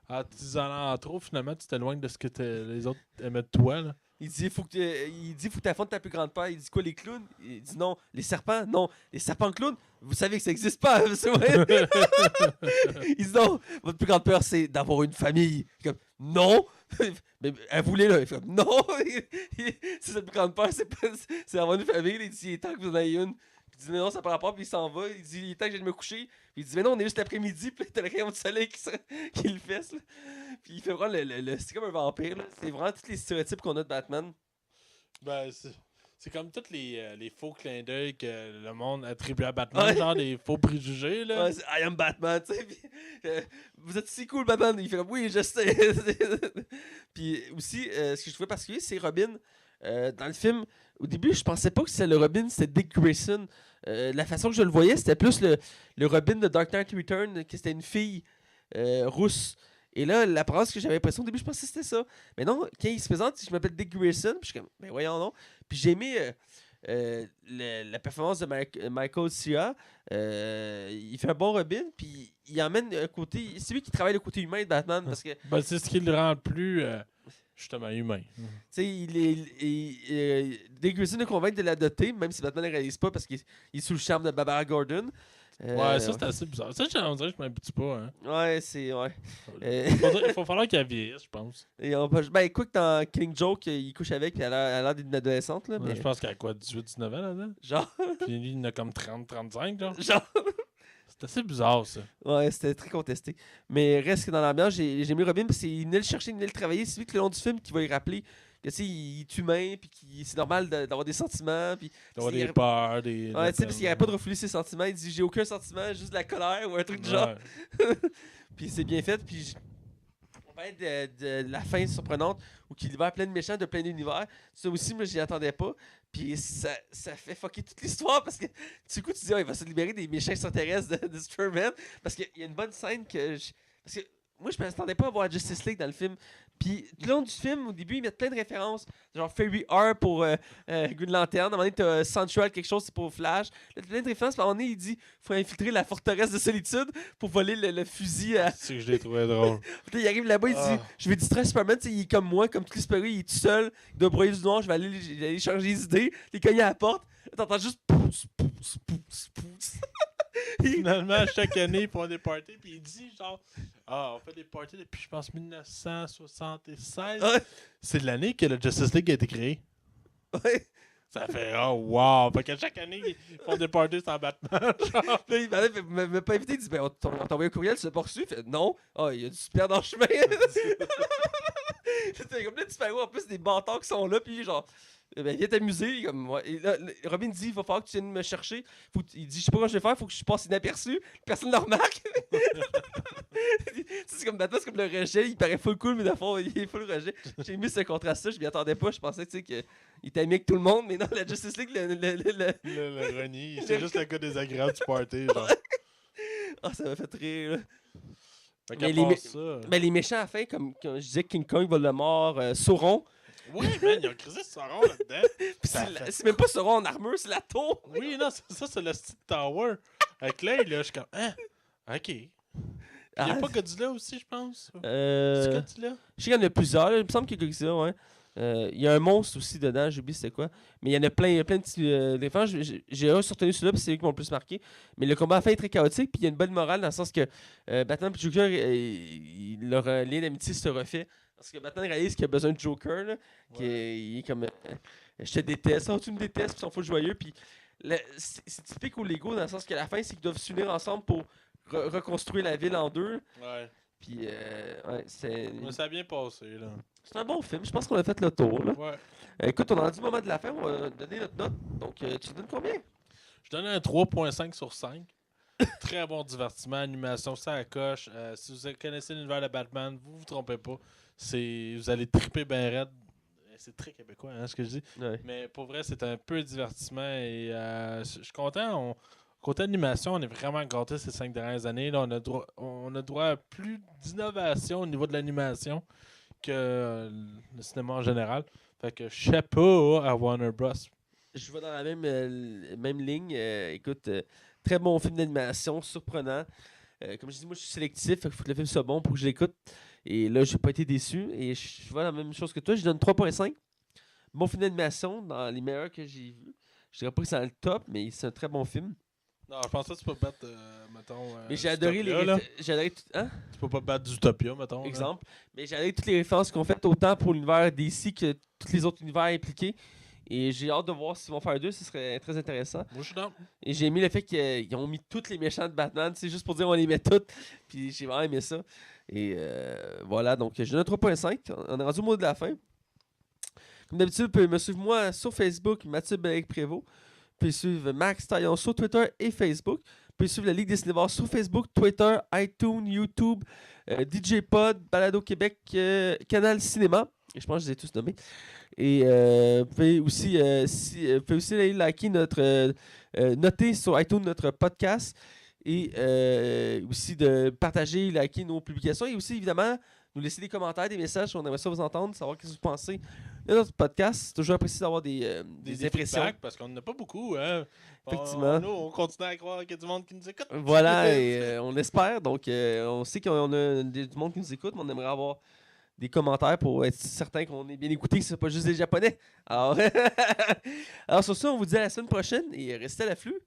en t'isolant trop, finalement, tu t'éloignes de ce que les autres aimaient de toi. Là. Il dit, faut que t'affrontes ta plus grande peur. Il dit quoi, les clowns? Il dit non. Les serpents? Non. Les serpents clowns? Vous savez que ça n'existe pas, c'est vrai? Il dit non. Votre plus grande peur, c'est d'avoir une famille. Il est comme, non. Mais elle voulait, là. Il fait comme, non. C'est sa plus grande peur, c'est d'avoir une famille. Il dit, il est temps que vous en ayez une. Il dit, mais non, ça par rapport, puis il s'en va. Il dit, il est temps que j'aille me coucher. Puis il dit, mais non, on est juste l'après-midi, puis t'as le rayon de soleil qui le fesse, là. Puis il fait vraiment c'est comme un vampire, là. C'est vraiment tous les stéréotypes qu'on a de Batman. Ben, c'est comme tous les faux clins d'œil que le monde attribue à Batman, ouais. Genre des faux préjugés, là. Ouais, c'est I am Batman, tu sais. Vous êtes si cool, Batman. Il fait comme, oui, je sais. Puis aussi, ce que je trouvais particulier, c'est Robin. Dans le film, au début, je pensais pas que c'était le Robin, c'était Dick Grayson. La façon que je le voyais, c'était plus le Robin de Dark Knight Return, que c'était une fille rousse. Et là, l'apparence que j'avais l'impression, au début, je pensais que c'était ça. Mais non, quand il se présente, je m'appelle Dick Grayson, puis je suis comme, ben voyons non. Puis j'ai aimé la performance de Michael Cera. Il fait un bon Robin, puis il emmène un côté. C'est lui qui travaille le côté humain de Batman. Parce que ben, c'est ce qui le rend plus justement humain. Tu sais, Dick Grayson est convaincu de l'adopter, même si Batman ne réalise pas parce qu'il est sous le charme de Barbara Gordon. Ouais, ça c'est assez bizarre. Ça, on dirait que je m'habitue pas. Hein. Ouais, c'est. Ouais. Il faut falloir qu'elle vieillisse, je pense. Ben écoute, dans Killing Joke, il couche avec, puis elle a l'air d'une adolescente. Là, ouais, mais... Je pense qu'elle a quoi, 18-19 ans là-dedans? Genre. Puis lui, il en a comme 30-35, genre. Genre. C'est assez bizarre, ça. Ouais, c'était très contesté. Mais reste que dans l'ambiance, j'ai aimé Robin, parce qu'il venait le chercher, il venait le travailler. C'est lui que le long du film qui va y rappeler que, tu sais, il est humain, puis c'est normal d'avoir des sentiments. Puis d'avoir des peurs, des. Ouais, tu sais, parce qu'il n'arrête pas de refouler ses sentiments. Il dit, j'ai aucun sentiment, juste de la colère ou un truc du genre. Puis c'est bien fait. Puis on va être de la fin surprenante où il va à plein de méchants de plein d'univers. Ça aussi, moi, j'y attendais pas. Puis ça fait fucker toute l'histoire parce que du coup, tu dis, il va se libérer des méchants extraterrestres de Superman. Parce qu'il y a une bonne scène que. Parce que moi, je m'attendais pas à voir Justice League dans le film. Puis, tout le long du film, au début, ils mettent plein de références. Genre Fairy R pour Green Lantern. À un moment donné, t'as Central, quelque chose, c'est pour Flash. Là, t'as plein de références. Puis, à un moment donné, il dit faut infiltrer la forteresse de solitude pour voler le fusil à. C'est que je l'ai trouvé drôle. Puis, il arrive là-bas, il dit je vais distraire Superman. Il est comme moi, comme tous les super il est tout seul. Il doit broyer du noir. Je vais aller changer les idées. Les cogner à la porte. T'entends juste pouce, pouce, pouce, pouce. Finalement, chaque année, ils font des parties, puis il dit genre, on fait des parties depuis, je pense, 1976. Ouais. C'est l'année que le Justice League a été créé. Ouais. Ça fait, oh wow! Fait que chaque année, ils font des parties sans Batman. Là, il m'a pas invité, il dit, ben, on t'a envoyé un courriel, tu l'as pas reçu? Il fait, non. Ah, il y a du super dans le chemin. C'était comme là, tu fais en plus des bâtards qui sont là, puis genre. Ben, viens t'amuser. Comme, ouais. Et là, Robin dit il va falloir que tu viennes me chercher. Il dit je sais pas quoi je vais faire, faut que je passe inaperçu. Personne ne le remarque. C'est comme Batman, c'est comme le rejet. Il paraît full cool, mais dans le fond, il est full rejet. J'ai mis ce contraste-là, je m'y attendais pas. Je pensais qu'il était ami avec tout le monde, mais non, la Justice League, le renie. C'est juste le gars désagréable du party. Genre. Ah, ça m'a fait rire. Là. Mais les méchants à la fin, comme je disais, King Kong, Voldemort, Sauron. Oui, man, il y a un crisé de Sauron là-dedans. C'est même pas Sauron en armure, c'est la tour. Oui, non, ça, c'est le style Tower. Avec l'œil, là, je suis comme, ok. Il n'y a pas Godzilla aussi, je pense. C'est Godzilla? Je sais qu'il y en a plusieurs. Il me semble qu'il y a Godzilla, ouais. Il y a un monstre aussi dedans, j'ai oublié c'était quoi. Mais il y en a plein de petits défenses. J'ai retenu celui-là, puis c'est lui qui m'a le plus marqué. Mais le combat à la fin est très chaotique, puis il y a une bonne morale dans le sens que Batman et Joker, leur lien d'amitié se refait. Parce que Batman réalise qu'il a besoin de Joker, là, il est comme je te déteste, tu me détestes, puis ils sont full joyeux. Puis c'est typique au Lego dans le sens qu'à la fin, c'est qu'ils doivent s'unir ensemble pour reconstruire la ville en deux. Ouais. Puis, ouais, c'est. Mais ça a bien passé, là. C'est un bon film, je pense qu'on a fait le tour, là. Ouais. Écoute, on a rendu le moment de la fin, on va donner notre note. Donc, tu donnes combien? Je donne un 3.5 sur 5. Très bon divertissement, animation, ça à coche. Si vous connaissez l'univers de Batman, vous trompez pas. Vous allez triper ben raide. C'est très québécois, hein, ce que je dis. Ouais. Mais pour vrai, c'est un peu divertissement et je suis content côté animation, on est vraiment gâtés ces 5 dernières années. Là, on a droit à plus d'innovation au niveau de l'animation que le cinéma en général. Fait que chapeau à Warner Bros. Je vais dans la même ligne. Écoute, très bon film d'animation, surprenant. Comme je dis, moi, je suis sélectif. Il faut que le film soit bon pour que je l'écoute. Et là, j'ai pas été déçu. Et je vois la même chose que toi. Je donne 3.5. Bon film d'animation, dans les meilleurs que j'ai vus. Je dirais pas que c'est dans le top, mais c'est un très bon film. Non, je pense que tu peux battre, mettons. Mais j'ai adoré j'ai adoré hein? Tu peux pas battre Zootopia, mettons. Exemple. Mais j'ai adoré toutes les références qu'on fait, autant pour l'univers DC que tous les autres univers impliqués. Et j'ai hâte de voir s'ils vont faire deux, ce serait très intéressant. Moi, je suis dans. Et j'ai aimé le fait qu'ils ont mis tous les méchants de Batman, c'est juste pour dire on les met tous. Puis j'ai vraiment aimé ça. Et voilà, donc je donne un 3.5. On est rendu au mot de la fin. Comme d'habitude, vous pouvez me suivre moi sur Facebook, Mathieu Bellec-Prévost. Vous pouvez suivre Max Taillon sur Twitter et Facebook. Vous pouvez suivre la Ligue des cinévores sur Facebook, Twitter, iTunes, YouTube, DJ Pod, Balado Québec, Canal Cinéma. Et je pense que je les ai tous nommés. Et vous pouvez aussi, vous pouvez aussi aller liker noter sur iTunes notre podcast. Et aussi de partager, liker nos publications. Et aussi, évidemment, nous laisser des commentaires, des messages. On aimerait ça vous entendre, savoir ce que vous pensez de notre podcast. C'est toujours apprécié d'avoir des impressions. Parce qu'on n'en a pas beaucoup. Hein? Effectivement. Nous, on continue à croire qu'il y a du monde qui nous écoute. Voilà, et on espère. Donc, on sait qu'on a du monde qui nous écoute, mais on aimerait avoir des commentaires pour être certain qu'on est bien écouté, que ce n'est pas juste des Japonais. Alors, sur ça, on vous dit à la semaine prochaine et restez à l'afflux.